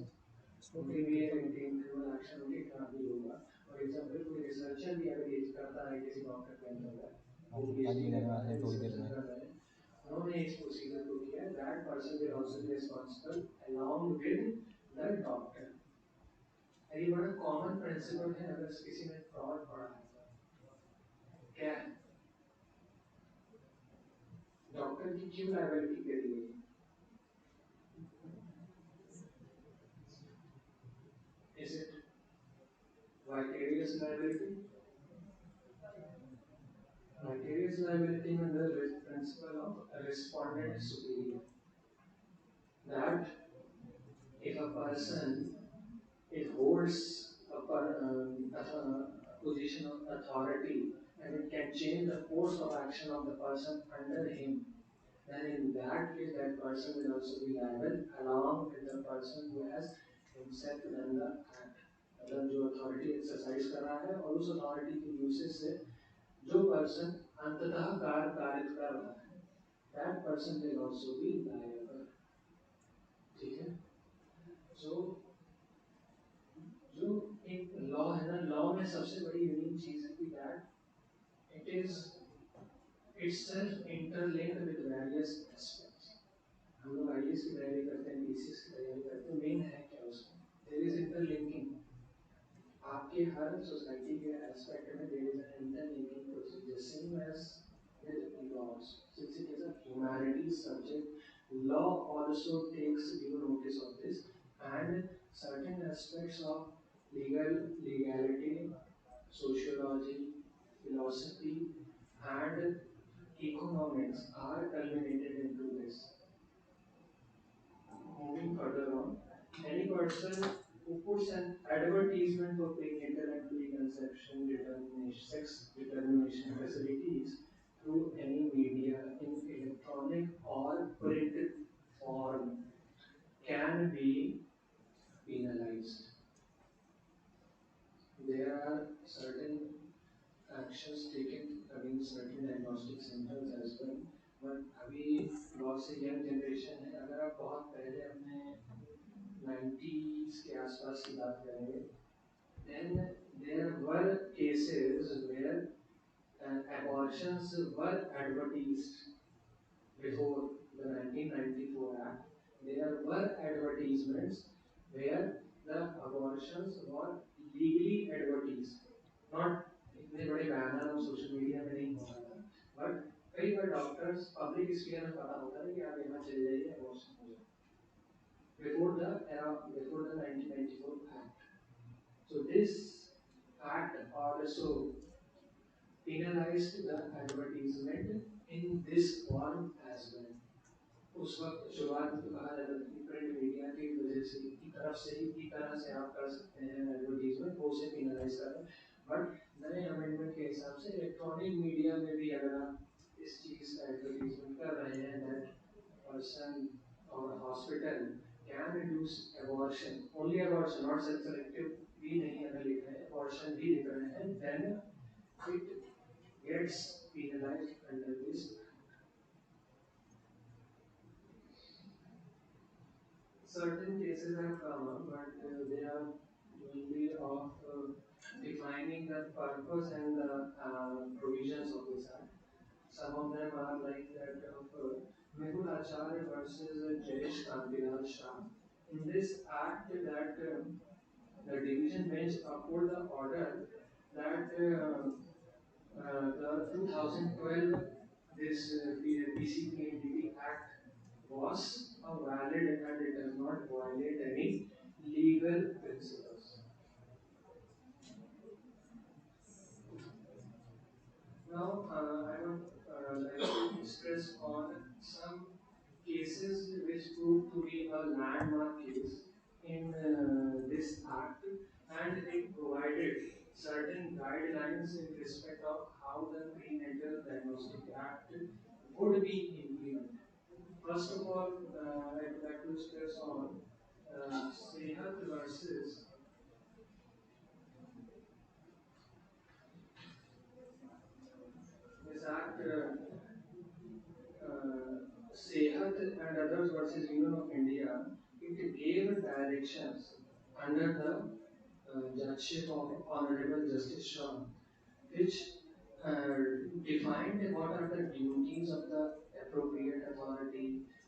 उनके भी ये इंक्रिमिनल action उनके खिलाफ भी होगा. फॉर एग्जाम्पल कोई रिसर्चर भी अगर ये करता है किसी डॉक्टर के अंदर वो पीएचडी कर रहा है रिसर्च कर रहा है उन्होंने इस प्रोसीजर को किया that person will also be responsible along with the doctor. ये बड़ा कॉमन प्रिंसिपल है अगर किसी ने फ्रॉड पढ़ा है क्या है डॉक्टर की क्यों लायबिलिटी करी गई is it vicarious liability? Vicarious liability under the principle of respondent superior. That if a person it holds a position of authority and it can change the course of action of the person under him, then in that case that person will also be liable along with the person who has himself done the act. मतलब जो authority exercise कर रहा है और उस authority के usage से जो पर्सन अंततः कार्य कारित कर रहा है that person will also be liable. ठीक है सो जो एक लॉ है ना लॉ में सबसे बड़ी यूनिक चीज है कि that it is itself interlinked with various aspects. हम लोग आईएएस की तैयारी करते हैं पीसीएस की तैयारी करते हैं मेन है क्या उसमें देयर इज इंटरलिंकिंग आपके हर सोसाइटी के एस्पेक्ट में there is an interlinking procedure same as with laws. Since it is a humanities subject, law also takes due notice of this, and certain aspects of legality, sociology, philosophy, and economics are culminated into this. Moving further on, any person who puts an advertisement for prenatal and preconception sex determination facilities through any media in electronic or printed form can be penalized. There are certain actions taken against certain diagnostic centers as well. But अभी बहुत से young generation है अगर आप बहुत पहले अपने 90s के आसपास की बात करेंगे then there were cases where abortions were advertised before the 1994 Act. There were advertisements where the abortions were legally advertised. Not इतने बड़े बैनर और सोशल मीडिया में नहीं हो रहा था, बट कई बार डॉक्टर्स पब्लिक स्फीयर में पता होता है कि आप यहाँ चले जाइए abortion हो जाए before the era before the 1994 Act. So this act also penalized the advertisement in this form as well. उस वक्त शुरुआत में तो कहा जाता था कि प्रिंट मीडिया की वजह से की तरफ से ही की तरह से आप कर सकते हैं एडवर्टीजमेंट वो उसे पेनलाइज कर रहे हैं, बट नए अमेंडमेंट के हिसाब से इलेक्ट्रॉनिक मीडिया में भी अगर आप इस चीज़ का एडवर्टीजमेंट कर रहे हैं दैट पर्सन और hospital can reduce abortion only abortion not sex selective भी नहीं अगर लिख रहे हैं एबॉर्शन भी लिख रहे हैं then it gets penalized under this. Certain cases have come up, but they are mainly of defining the purpose and the provisions of this act. Some of them are like that of Mehul Acharya versus Jayesh Kantilal Shah. In this act, that the division bench uphold the order that the 2012 this PCPNDT Act was valid and it does not violate any legal principles. Now, I would like to stress on some cases which proved to be a landmark case in this act, and it provided certain guidelines in respect of how the prenatal diagnostic act would be implemented. First of all, I would like to stress on Sehat versus this act, Sehat and others versus Union of India. It gave directions under the judgeship of Honorable Justice Shaw, which defined what are the duties of the appropriate authority,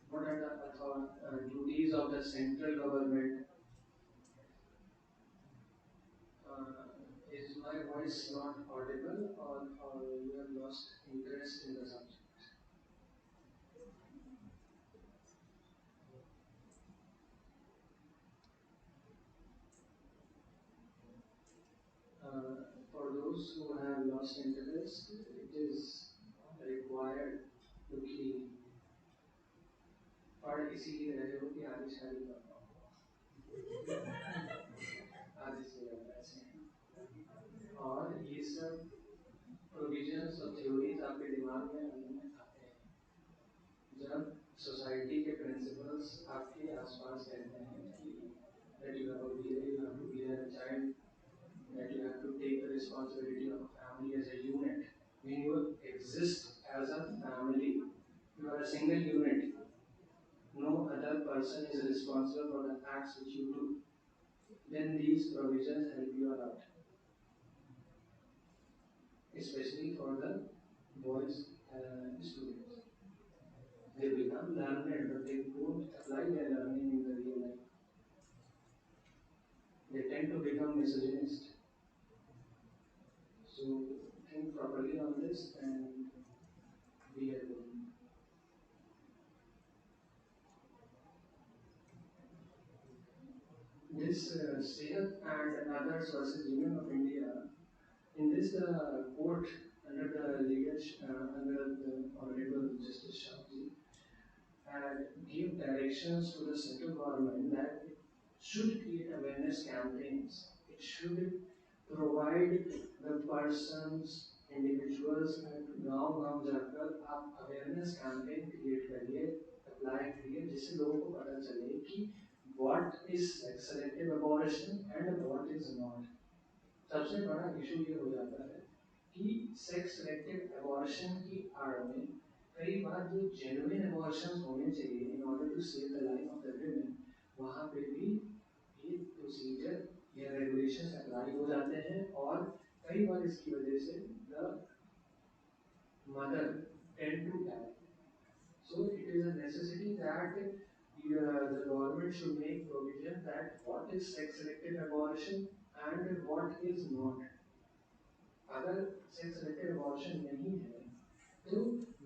what are the duties of the central government. Is my voice not audible or you have lost interest in the subject? For those who have lost interest, it is required to keep पढ़ इसीलिए रहे हो कि आगे शादी करना आगे से ज़्यादा ऐसे हैं और ये सब प्रोविजंस और थ्योरीज आपके दिमाग में आते हैं जब सोसाइटी के प्रिंसिपल्स आपके आसपास रहते हैं कि that you have to be a child, that you have to take the responsibility of a family as a unit. When you exist as a family, you are a single unit. No other person is responsible for the acts which you do. Then these provisions help you a lot, especially for the boys students. They become learned, but they don't apply their learning in the real life. They tend to become misogynist. So think properly on this and be a good. This Sehat and others versus Union of India. In this, the court under the leadership under the Honorable Justice Shahji had give directions to the central government that it should create awareness campaigns. It should provide the persons, individuals गांव गांव जाकर आप awareness campaign create करिए, apply करिए, जिससे लोगों को पता चले कि what is sex selective abortion and what is not. सबसे बड़ा इशू ये हो जाता है कि सेक्स सेलेक्टिव एबॉर्शन की आड़ में कई बार जो जेन्युइन एबॉर्शन होने चाहिए in order to save the life of the women वहाँ पे भी ये प्रोसीजर या रेगुलेशन अप्लाई हो जाते हैं और necessity that the government should make provision that what is sex-selective abortion and what is not. अगर sex-selective abortion नहीं है तो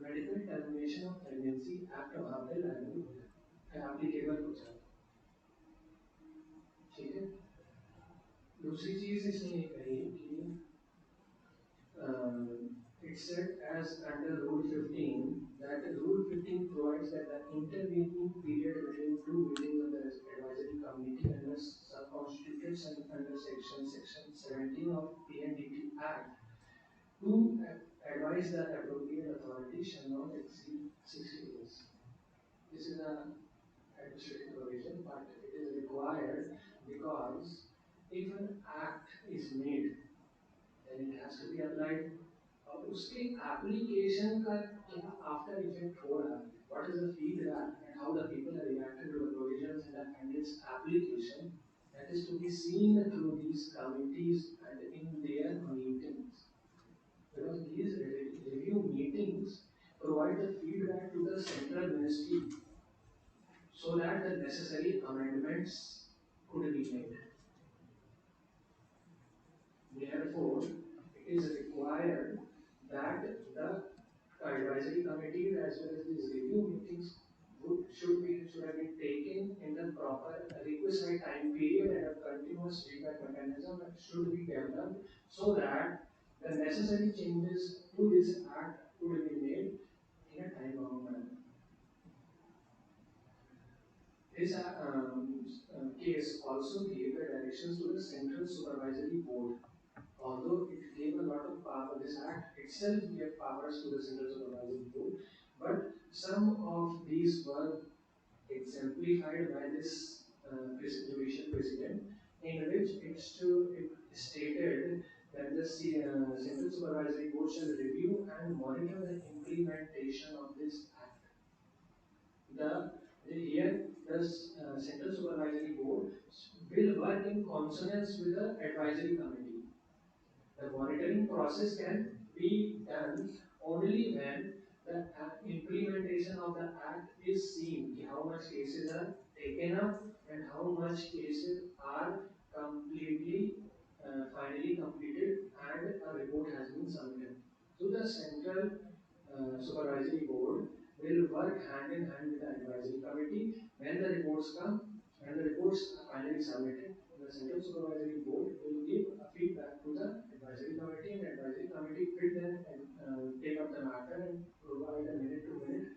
medical termination of pregnancy act वहाँ पे लागू हो जाता है, एप्लीकेबल हो जाता है। ठीक है। दूसरी चीज इसने ये कही कि it said as under Rule 15 that Rule 15 provides that the intervening period between two meetings of the advisory committee under subconstituted under section 17 of PNDT Act to advise the appropriate authority shall not exceed 60 days. This is an administrative provision, but it is required because if an act is made, then it has to be applied. अब उसके application का क्या after effect हो रहा है, what is the feedback and how the people are reacting to the provisions and its application, that is to be seen through these committees and in their meetings. Because these review meetings provide the feedback to the central ministry so that the necessary amendments could be made. Therefore, it is required that the advisory committees as well as these review meetings should have been taken in the proper requisite time period, and a continuous feedback mechanism should be developed so that the necessary changes to this act could be made in a time-bound manner. This case also gave the directions to the Central Supervisory Board. Although it gave a lot of power, this act itself gave powers to the Central Supervisory Board, but some of these were exemplified by this judicial precedent, in which it stated that the Central Supervisory Board shall review and monitor the implementation of this act. Here, the Central Supervisory Board will work in consonance with the advisory committee. The monitoring process can be done only when the implementation of the act is seen, how much cases are taken up and how much cases are completely finally completed and a report has been submitted. So the Central Supervisory Board will work hand in hand with the advisory committee when the reports come and the reports are finally submitted. The Central Supervisory Board will give a feedback to the advisory committee, and the advisory committee will then take up the matter and provide a minute-to-minute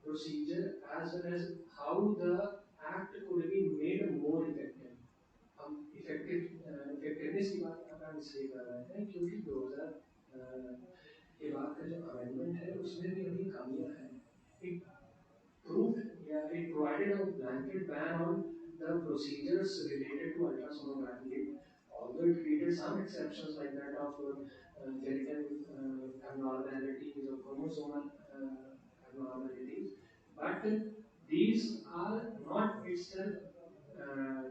procedure as well as how the act could be made more effective. हम effectiveness की बात हम इसलिए कर रहे हैं क्योंकि 2000 के बाद का जो अमेंडमेंट है उसमें भी अभी कमियां हैं. It proved, yeah, it provided a blanket ban on the procedures related to ultrasonography, although it created some exceptions like that of genital abnormalities or chromosomal abnormalities, but these are not itself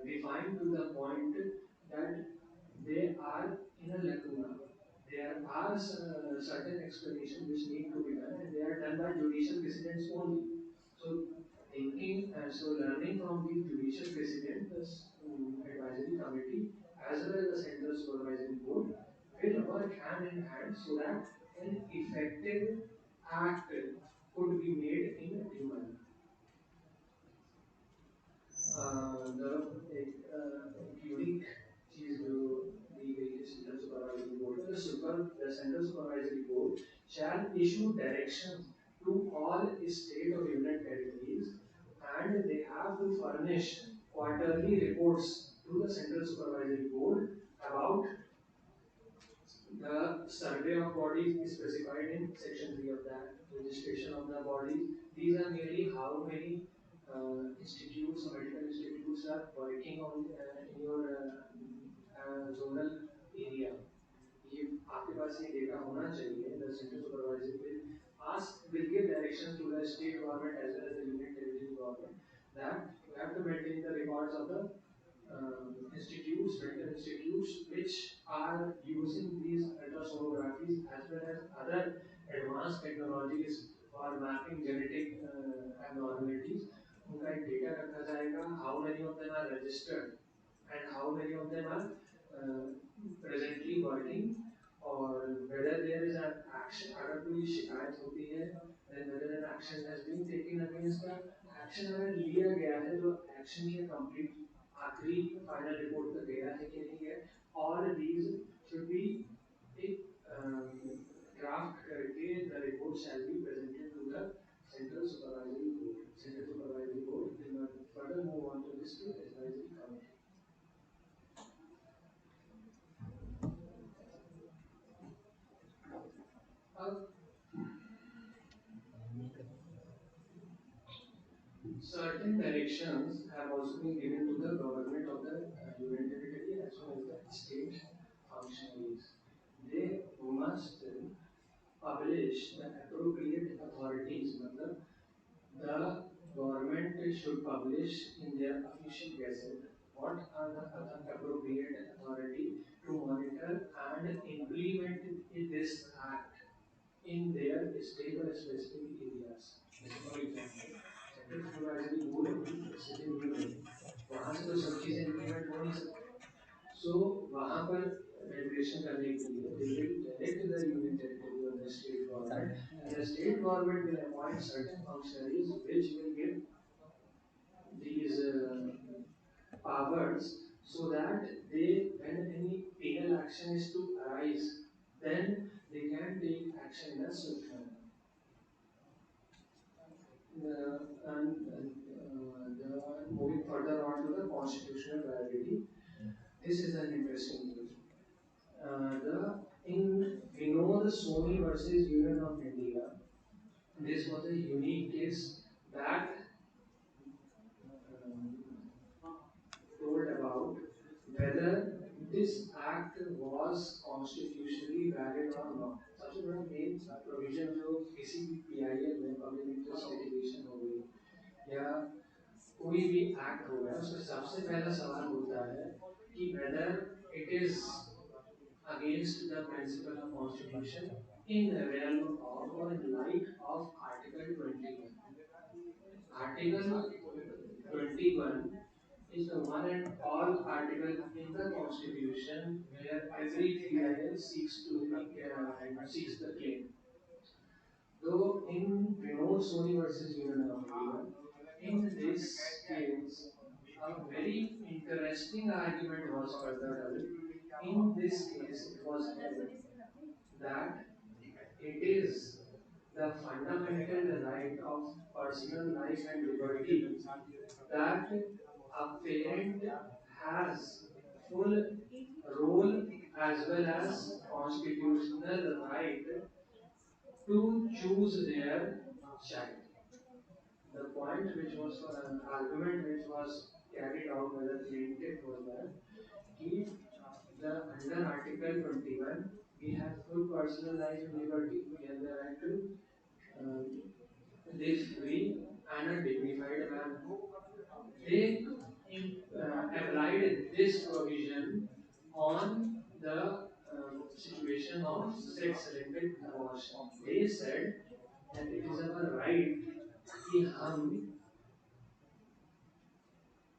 defined to the point that they are in a lacuna. There are certain explanations which need to be done, and they are done by judicial precedents only. So, learning from these judicial precedents, the advisory committee as well as the Central Supervisory Board will work hand in hand so that an effective act could be made in a due manner. The unique चीज जो दी गई है Central Supervisory Board, the Central Supervisory Board shall issue directions to all state or union territories, and they have to furnish quarterly reports to the Central Supervisory Board about the survey of bodies is specified in section 3 of that, registration of the bodies. These are merely how many institutes or medical institutes are working on in your zonal area. ये आपके पास ये data होना चाहिए. The Central Supervisory will give directions to the state government as well as the union territory government that you have to maintain the records of the medical institutes which are using these ultrasonographies as well as other advanced technologies और mapping genetic abnormalities, उनका एक data रखा जाएगा, how many of them are registered and how many of them are presently working, और whether there is an action, अगर कोई शिकायत होती है then whether an action has been taken against the action, अगर लिया गया है तो action के complete आखिरी फाइनल रिपोर्ट तक गया है कि नहीं है, all these should be एक ड्राफ्ट करके the report shall be presented to the central supervisory board. Central supervisory board will further move on to this to advisory committee. Certain directions have also been given to the government of the union territory as well as the state functionaries. They must publish the appropriate authorities. The government should publish in their official gazette what are the other appropriate authority to monitor and implement this act in their stable specific areas. For example, central supervisory board अभी sitting नहीं है, वहाँ से तो सब चीज़ें implement हो नहीं सकती, सो वहाँ पर रेगुलेशन करने के लिए they will direct the union territory of the state government, and the state government will appoint certain functionaries which will give these powers, so that they, when any penal action is to arise, then they can take action in a swift manner. Moving further on to the constitutional validity, this is an interesting thing. We know the Sony versus Union of India. This was a unique case that told about whether this act was constitutionally valid or not. सबसे बड़ा main provision जो किसी भी PIL में public interest litigation हो गई या कोई भी एक्ट हो गया, उसका सबसे पहला सवाल होता है कि whether it is against the principle of constitution in the realm of or in light of Article 21. Article 21 is the one and all article in the constitution where every PIL seeks the claim. Though in Vinod Soni versus Union of India, in this case, a very interesting argument was further developed. In this case, it was held that it is the fundamental right of personal life and liberty that a parent has full role as well as constitutional right to choose their child. The point which was an argument which was carried out by the plaintiff was that under Article 21 we have full personal life and liberty. We have the right to live free and a dignified manner. They applied this provision on the situation of sex-selected abortion. They said that it is our right कि हम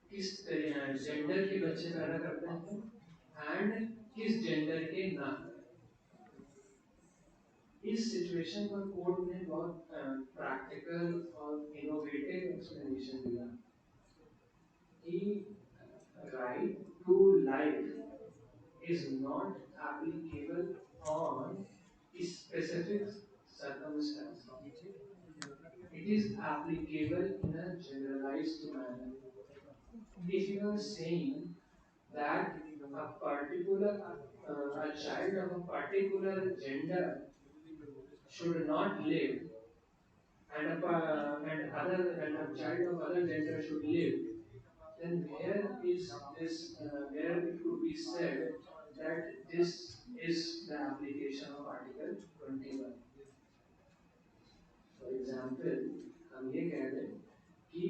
किस gender के बच्चे पैदा करते हैं and किस gender के ना। इस सिचुएशन पर कोर्ट ने बहुत प्रैक्टिकल और इनोवेटिव एक्सप्लेनेशन दिया कि right to life is not applicable on specific circumstances. It is applicable in a generalized manner. If you are saying that a particular a child of a particular gender should not live, and a child of other gender should live, then where is this? Where it could be said that this is the application of Article 21. For example, हम ये कह रहे कि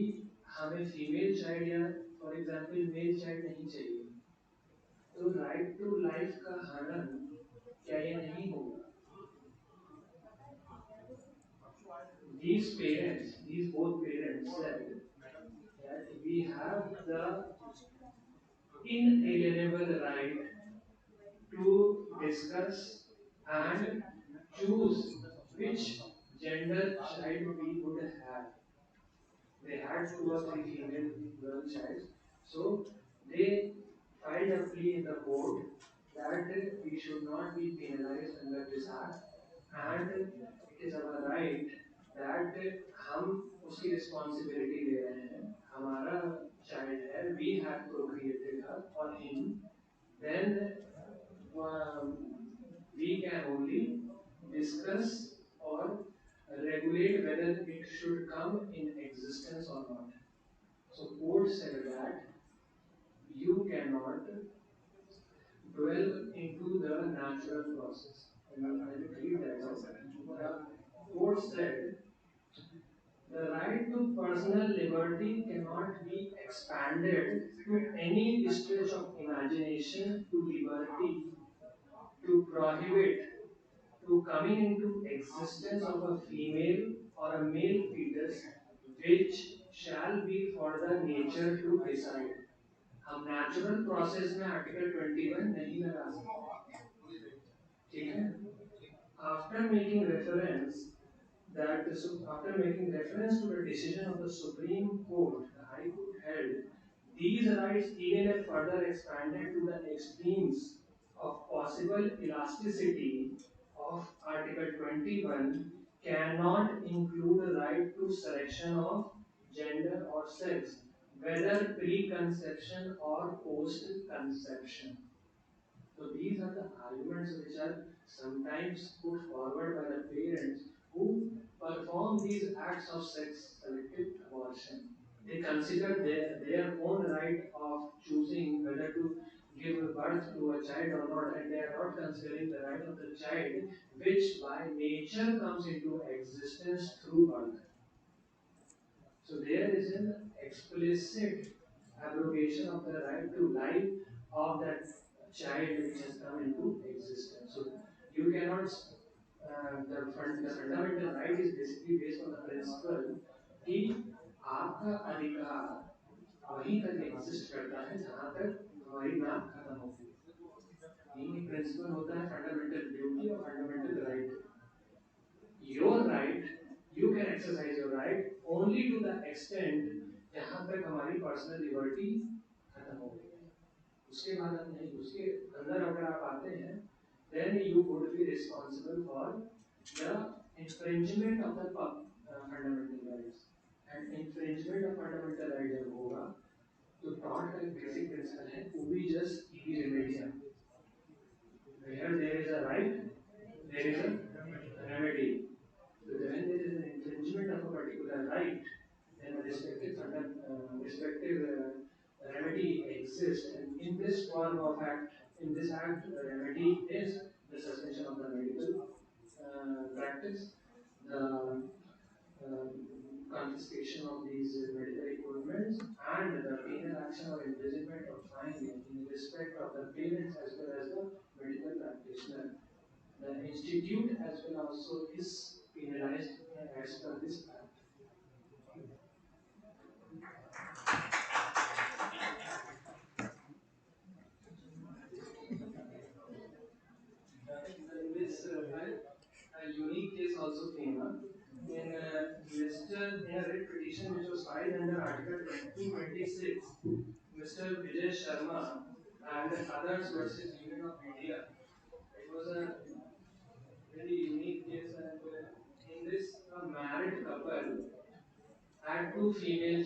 हमें female child या for example male child नहीं चाहिए, तो राइट टू लाइफ का हनन क्या ये नहीं होगा? these both parents said that we have the inalienable right to discuss and choose which gender child we would have. They had two or three female girl childs, so they filed a plea in the court that we should not be penalized under this act, and it is our right that हम उसकी responsibility ले रहे हैं, हमारा child है, we have procreated her or him, then um, we can only discuss or regulate whether it should come in existence or not. So court said that you cannot dwell into the natural process. And I will read that out. The court said the right to personal liberty cannot be expanded to any stretch of imagination to liberty to prohibit to coming into existence of a female or a male fetus which shall be for the nature to decide. हम natural process में article 21 नहीं लगा सकते, ठीक है? After making reference after making reference to the decision of the Supreme Court, the High Court held these rights, even if further expanded to the extremes of possible elasticity of Article 21, cannot include the right to selection of gender or sex, whether pre-conception or post-conception. So these are the arguments which are sometimes put forward by the parents who perform these acts of sex-selective abortion. They consider their own right of choosing whether to give birth to a child or not, and they are not considering the right of the child, which by nature comes into existence through birth. So there is an explicit abrogation of the right to life of that child which has come into existence. So you cannot, the fundamental right is basically based on the principle कि आपका अधिकार वहीं तक exist करता है जहाँ तक हमारी नाक खत्म होती है। यही प्रिंसिपल होता है फंडामेंटल ड्यूटी और fundamental right. Your right, you can exercise your right only to the extent जहाँ तक हमारी पर्सनल लिबर्टी खत्म हो गई है, उसके बाद हम नहीं, उसके अंदर अगर आप आते हैं then you would be responsible for the infringement of the fundamental rights, and infringement of fundamental rights जब होगा तो tort का basic principle है ubi jus ibi remedium, where there is a right there is a remedy. So when there is an infringement of a particular right, then a respective remedy exists, and in this form of act, in this act, the remedy is the suspension of the medical practice, the confiscation of these medical equipments, and the penal action or imprisonment or fine in respect of the parents as well as the medical practitioner. The institute as well also is penalized as per this act. In this a unique case also came up in a writ petition which was filed under Article 226, Mr. Vijay Sharma and others versus Union of India. It was a very unique case, and in this a married couple had two female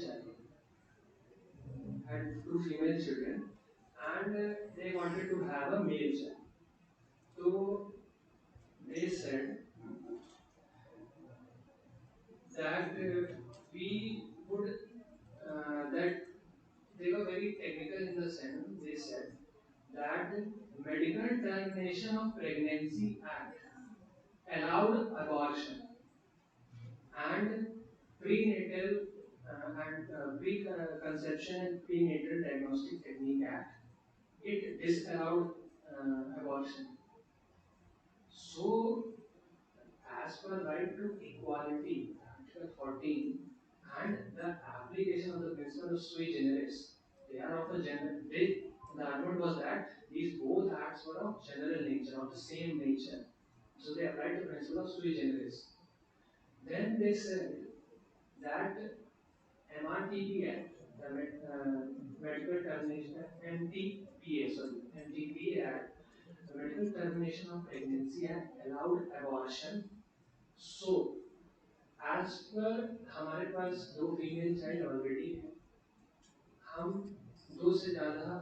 children, and they wanted to have a male child. So they said that we would that they were very technical in the sense they said that medical termination of pregnancy act allowed abortion, and prenatal and preconception and prenatal diagnostic technique act it disallowed abortion. So as per right to equality, Article 14 and the application of the principle of sui generis. They are of a general. The argument was that these both acts were of general nature, of the same nature. So they applied the principle of sui generis. Then they said that MRTP Act, the Medical Termination MTPA Act, the Medical Termination of Pregnancy Act allowed abortion. So, as per हमारे पास दो female child already है, हम दो से ज़्यादा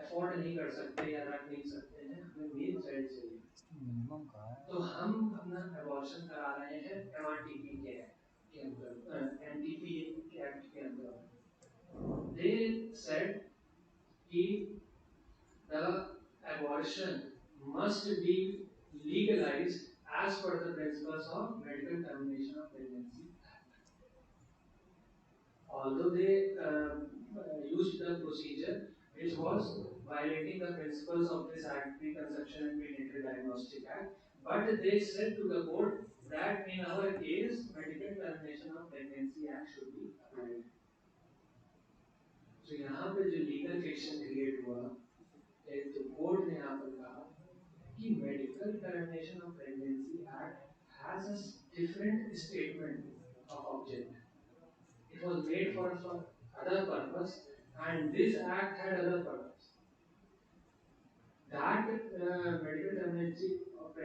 afford नहीं कर सकते या रख नहीं सकते हैं, हमें मेल चाइल्ड चाहिए मिनिमम का है, तो हम अपना अबॉर्शन करा रहे हैं MRTP के अंदर, NTP के एक्ट के अंदर. They said कि the abortion must be legalized as per the principles of medical termination of pregnancy. Although they used the procedure which was violating the principles of this Act, Preconception and Prenatal Diagnostic Act, but they said to the court that in our case, medical termination of pregnancy act should be applied. So यहाँ पे जो legal fiction create हुआ, तो court ने यहाँ पर कहा कि medical termination of pregnancy act has a different statement of object. It was made for other purpose, and this act had other purpose. That medical termination of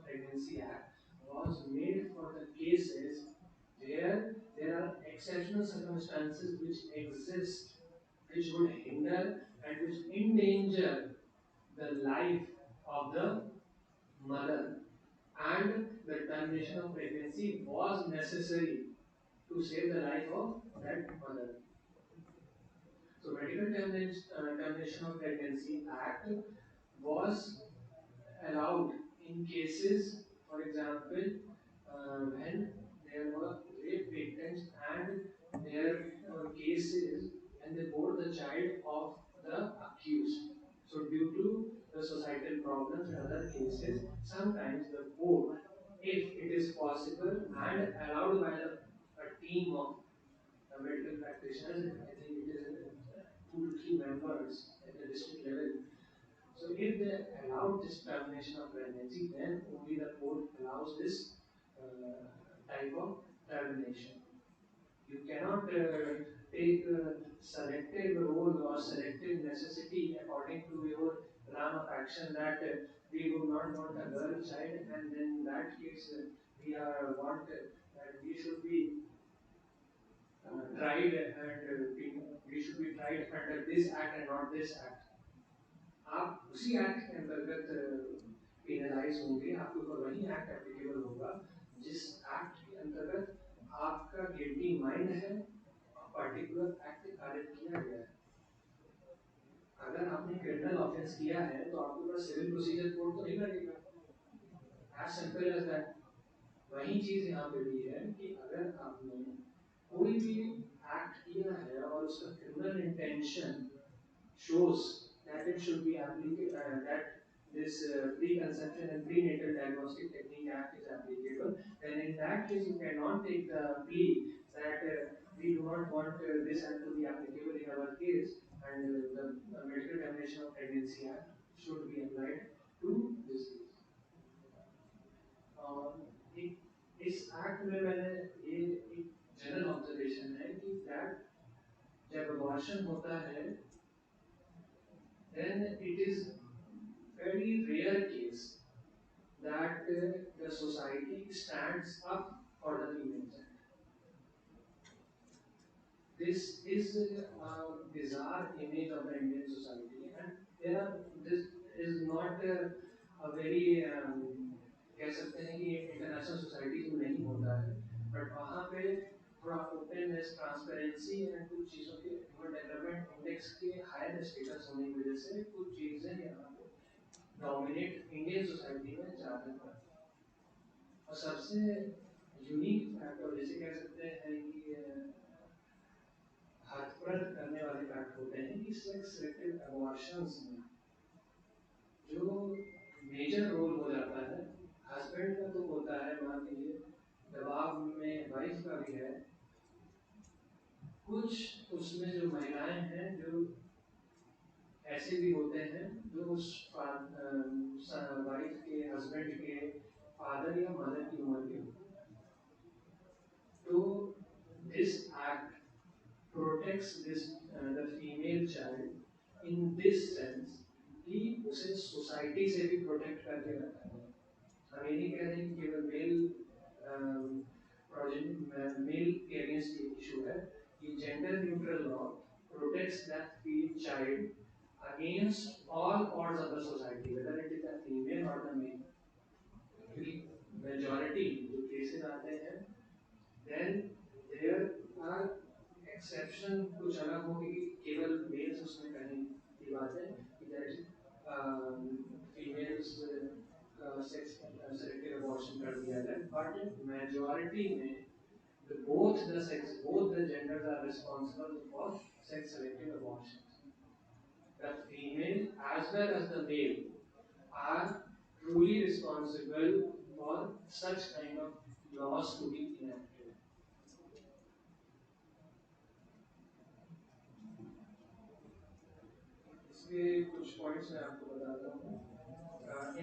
pregnancy act was made for the cases where there are exceptional circumstances which exist, which would hinder and which endanger the life of the mother, and the termination of pregnancy was necessary to save the life of that mother. So, Medical Termination of Pregnancy Act was allowed in cases, for example, when there were rape victims and there were cases when they bore the child of the accused. So, due to the societal problems and other cases, sometimes the court, if it is possible and allowed by a team of medical practitioners, I think it is 2 to 3 members at the district level. So if they allow this termination of pregnancy, then only the court allows this type of termination. You cannot take selective role or selective necessity according to your plan of action that we would not want a girl child, and then in that case we want that we should be tried and we should be tried under this act and not this act. आप उसी act के अंतर्गत penalise होंगे, आपके ऊपर वही act applicable होगा जिस एक्ट के अंतर्गत आपका गिल्टी माइंड है, पर्टिकुलर एक्ट पारित किया गया है. अगर आपने क्रिमिनल ऑफेंस किया है तो आपके पास सिविल प्रोसीजर कोड तो नहीं लगेगा. As simple as that. वही चीज यहाँ पे भी है कि अगर आपने कोई भी एक्ट किया है और उसका criminal intention shows that it should be applicable, that this preconception and prenatal diagnostic technique act is applicable, then in that case you cannot take the plea that we do not want this act to be applicable in our case, and the medical termination of pregnancy act should be applied to this case. इस act में मैंने ये एक general observation है कि that जब abortion होता है then it is very rare case that the society stands up for the female child. This is a bizarre image of the Indian society, and this is not a very कह सकते हैं कि international societies में नहीं होता है, but वहाँ पे थोड़ा ओपननेस, ट्रांसपेरेंसी एंड कुछ चीज़ों के ह्यूमन डेवलपमेंट इंडेक्स के हायर स्टेटस होने की वजह से कुछ चीज़ें यहाँ पे डोमिनेट इंडियन सोसाइटी में ज़्यादा करती हैं. और सबसे यूनिक फैक्टर जैसे कह सकते हैं कि हथप्रद करने वाले फैक्ट होते हैं कि सेक्स सिलेक्टिव अबॉर्शंस में जो मेजर रोल हो जाता है हस्बैंड का तो होता है, मान लीजिए दबाव में वाइफ का भी है, कुछ उसमें जो महिलाएं हैं जो ऐसे भी होते हैं जो उस वाइफ के हस्बैंड के फादर या मदर की उम्र के होते हैं। तो this act protects this the female child in this sense कि उसे सोसाइटी से भी प्रोटेक्ट करके रखा है। हम ये नहीं कह रहे कि केवल मेल के अगेंस्ट ये इशू है कि gender neutral law protects that child against all odds of the society, whether it is a female or the male. क्योंकि majority जो cases आते हैं, then there are exception कुछ अलग होंगे कि केवल males उसमें कहीं की बात है कि there is females sex selective abortion कर दिया है, but majority में both the genders are responsible for sex selective abortion. The female as well as the male are truly responsible for such kind of laws to be enacted. इसके कुछ points मैं आपको बताता हूँ.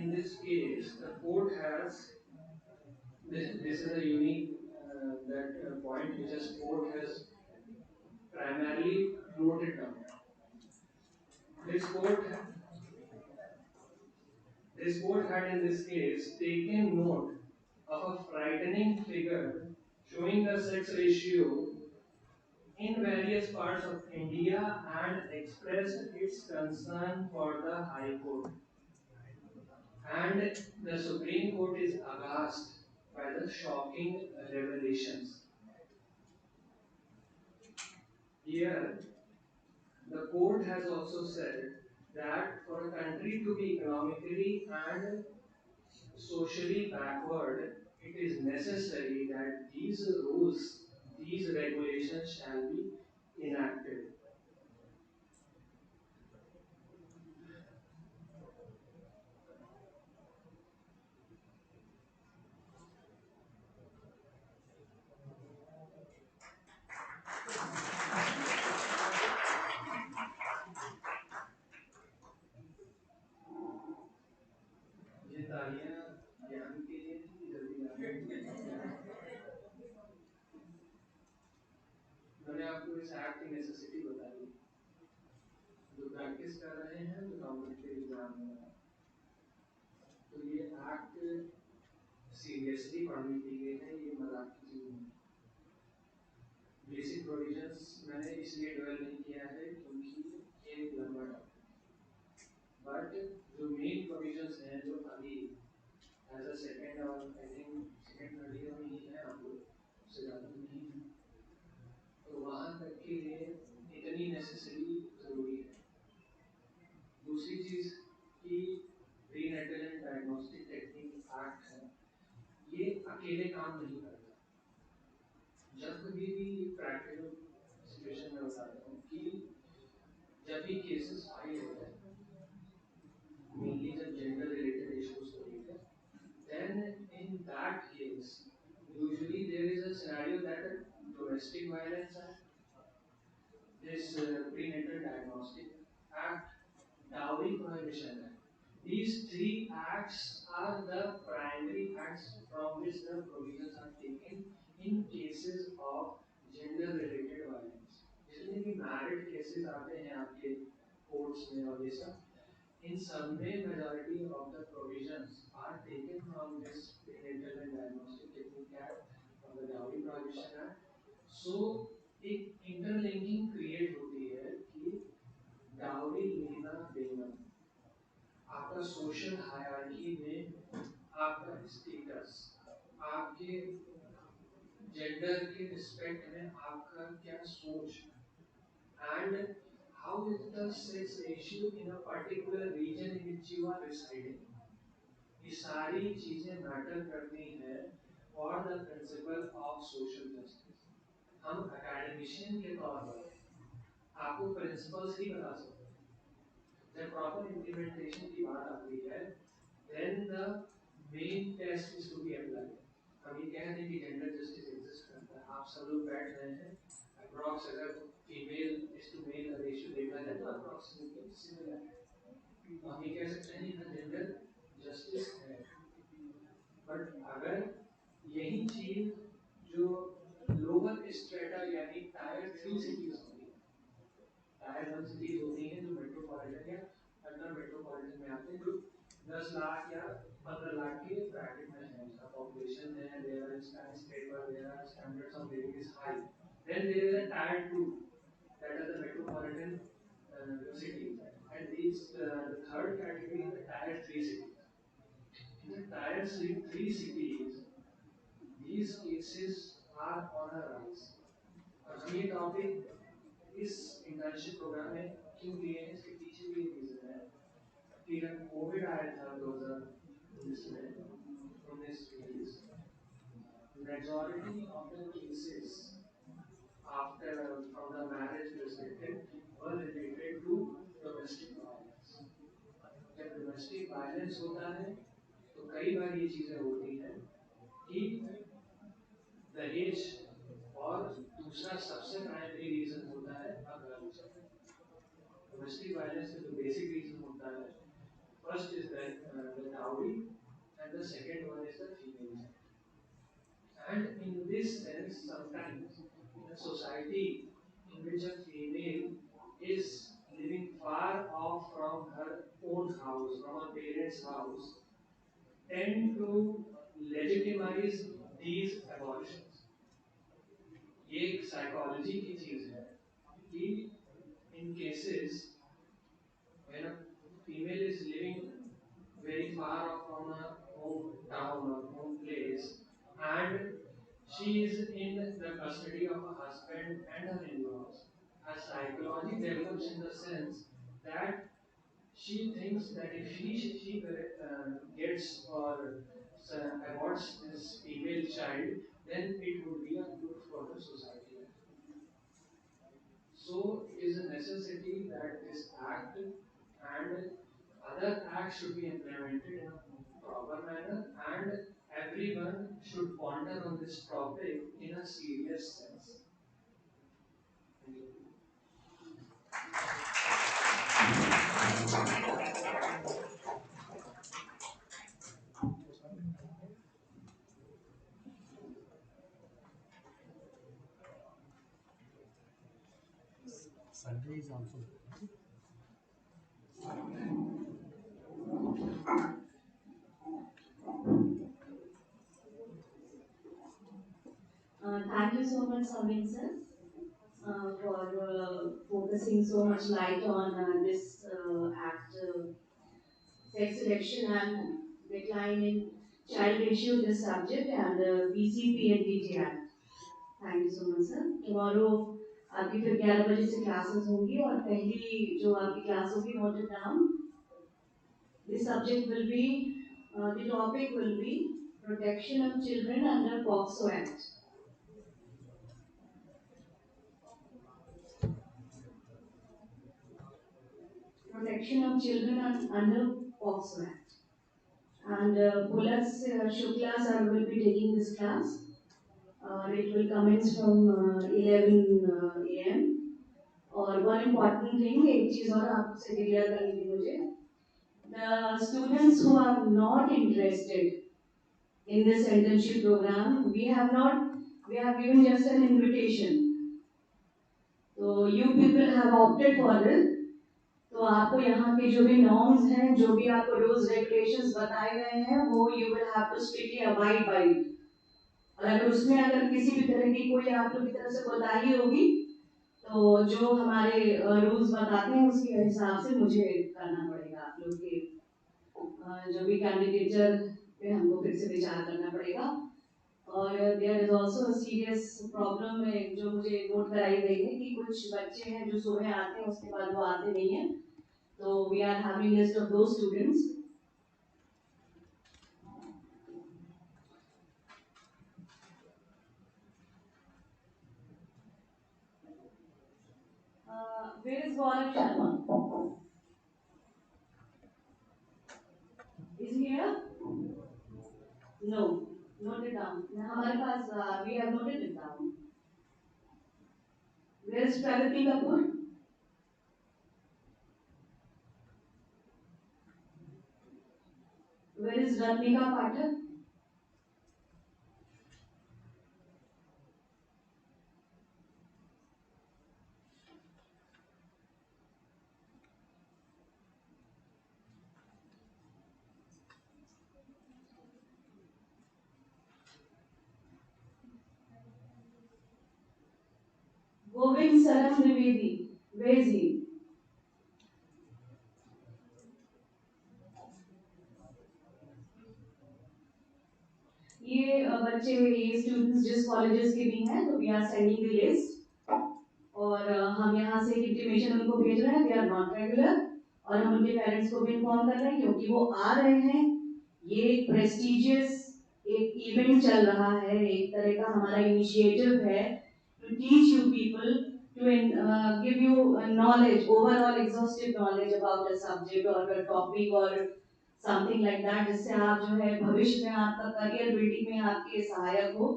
In this case, the court has this is a unique point which the court has primarily noted down. This court This court had in this case taken note of a frightening figure showing the sex ratio in various parts of India and expressed its concern for the High Court. And the Supreme Court is aghast by the shocking revelations. Here, the court has also said that for a country to be economically and socially backward, it is necessary that these rules, these regulations shall be enacted. ये तालियां ज्ञान के लिए थी, जल्दी मैंने आपको इस एक्ट की नेसेसिटी बताई, जो प्रैक्टिस कर रहे हैं जो कॉम्पिटिटिव एग्जाम में, तो ये एक्ट सीरियसली पढ़ने के लिए है, ये मजाक की चीज नहीं. बेसिक प्रोविजंस मैंने इसलिए डेवलप नहीं किया है क्योंकि ये लंबा टॉपिक, बट जो मेन प्रोविजंस हैं जो अभी एज अ सेकेंड और I think second third year में ही है, आप लोग उससे ज़्यादा नहीं है, तो वहाँ तक के लिए इतनी नेसेसरी ज़रूरी है. दूसरी चीज़ कि prenatal and diagnostic technique act है, ये अकेले काम नहीं करता. जब कभी भी प्रैक्टिकल सिचुएशन में बताता हूँ कि जब भी केसेस फाइल होते हैं, मेनली जब जेंडर रिलेटेड इश्यूज को लेकर, then in that case usually there is a scenario that domestic violence act, this prenatal diagnostic act, dowry prohibition act, these three acts are the primary acts from which the provisions are taken in cases of gender related violence. जितने भी married cases आते हैं आपके courts में और ये सब, in some way majority of the provisions are taken from this prenatal and diagnostic technique act, from the dowry prohibition act. So एक इंटरलिंकिंग क्रिएट होती है कि डाउरी लेना देना आपका सोशल हायरार्की में आपका स्टेटस, आपके जेंडर के रिस्पेक्ट में आपका क्या सोच, and how is the sex ratio in a particular region in which you are residing. ये सारी चीजें मैटर करती हैं for the principle of social justice. हम एकेडमिशियन के तौर पर आपको प्रिंसिपल्स ही बता सकते हैं. जब प्रॉपर इम्प्लीमेंटेशन की बात आती है, then the main test is to be applied. हम ये कह रहे हैं कि जेंडर जस्टिस एग्जिस्ट करता है, आप सब लोग बैठ रहे हैं, अप्रॉक्स अगर फीमेल इज टू मेल का रेशियो देखा जाए तो अप्रॉक्सीमेटली सिमिलर है, तो हम ये कह सकते हैं यहाँ जेंडर जस्टिस है। बट अगर यही चीज जो लोअर स्ट्रेटा यानी टायर 3 सिटीज होती है, टायर 1 सिटीज होती हैं जो मेट्रोपॉलिटन या अंडर मेट्रोपॉलिटन में आते हैं, जो 10 लाख या 15 लाख के ब्रैकेट में है, उसका पॉपुलेशन है, there is skyscraper, there are standards of living is high, then there is a tier 2 that are the metropolitan cities, and these the third category is the tier 3 cities. In the tier 3 cities, these cases are on a rise. और हम ये topic इस internship programme में क्यों लिए हैं, इसके पीछे भी रीजन है कि जब कोविड आया था 2019 में, 19-20, majority of the cases after from the marriage perspective were related to domestic violence. जब domestic violence होता है तो कई बार ये चीजें होती हैं कि दहेज, और दूसरा सबसे प्राइमरी रीजन होता है अगर domestic violence में जो बेसिक रीजन होता है, first is the dowry and the second one is the female gender. And in this sense, sometimes in a society in which a female is living far off from her own house, from her parents' house, tend to legitimize these abortions. ये एक psychology की चीज है कि in cases when a female is living very far off from her hometown or home place, and she is in the custody of her husband and her in-laws, her psychology develops in the sense that she thinks that if she gets or aborts this female child, then it would be a good for the society. So it is a necessity that this act and other acts should be implemented in a proper manner, and everyone should ponder on this topic in a serious sense. Sunday is also. Thank you so much, Samin sir, for focusing so much light on this act, sex selection and decline in child ratio, this subject, and BCP and DT Act. Thank you so much sir. Tomorrow आपकी फिर 11 बजे से classes होंगी, और पहली जो आपकी class होगी, note it down, this subject will be, the topic will be protection of children under POCSO act. Protection of children under POCSO Act. And Pulas Shukla sir will be taking this class. It will commence from 11 a.m. और one important thing, एक चीज और आपसे clear करनी थी मुझे, the students who are not interested in this internship program, we have given just an invitation. So you people have opted for this. तो आपको यहाँ के जो भी नॉर्म्स हैं, जो भी आपको रूल्स रेगुलेशंस बताए गए हैं, वो you will have to strictly abide by it. और अगर उसमें अगर किसी भी तरह की कोई आप लोग की तरफ से कोताही होगी, तो जो हमारे रूल्स बताते हैं उसके हिसाब से मुझे करना पड़ेगा। आप लोग के जो भी कैंडिडेचर पे हमको फिर से विचार करना पड़ेगा। और there is also serious problem जो मुझे नोट कराई गई है कि कुछ बच्चे हैं जो सुबह आते हैं उसके बाद वो आते नहीं हैं। So we are having list of those students. Where is Gaurav Sharma? Is he here? No. Note it down. हमारे पास we have noted it down. Where is Pragati Kapoor? Where is Ratnika Pathak? Govind सरम Dwivedi veggie. बच्चे ये students जिस colleges के भी हैं तो we are sending the list और हम यहाँ से इंटीमेशन उनको भेज रहे हैं. दे आर नॉट रेगुलर और हम उनके पेरेंट्स को भी इन्फॉर्म कर रहे हैं क्योंकि वो आ रहे हैं. ये एक प्रेस्टिजियस एक इवेंट चल रहा है, एक तरह का हमारा इनिशिएटिव है to teach you people, to give you knowledge, overall exhaustive knowledge about a subject or a topic or something like that, जिससे आप जो है भविष्य में आपका करियर बिल्डिंग में आपके सहायक हो.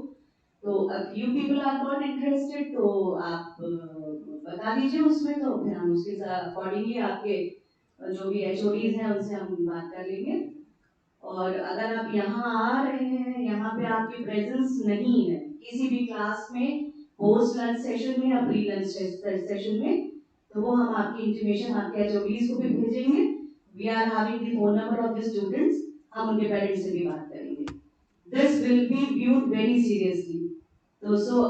तो if you people are not interested तो आप बता दीजिए उसमें, तो फिर हम उसके साथ अकॉर्डिंगली आपके जो भी एचओडीज हैं उनसे हम बात कर लेंगे. और अगर आप यहाँ आ रहे हैं, यहाँ पे आपकी प्रेजेंस नहीं है किसी भी क्लास में, पोस्ट लंच सेशन में या प्री लंच सेशन में, तो वो हम आपकी इंटीमेशन आपके एचओडीज को भी भेजेंगे. We are having the phone number of the students, हम उनके पेरेंट्स से भी बात करेंगे. This will be viewed very seriously. तो सो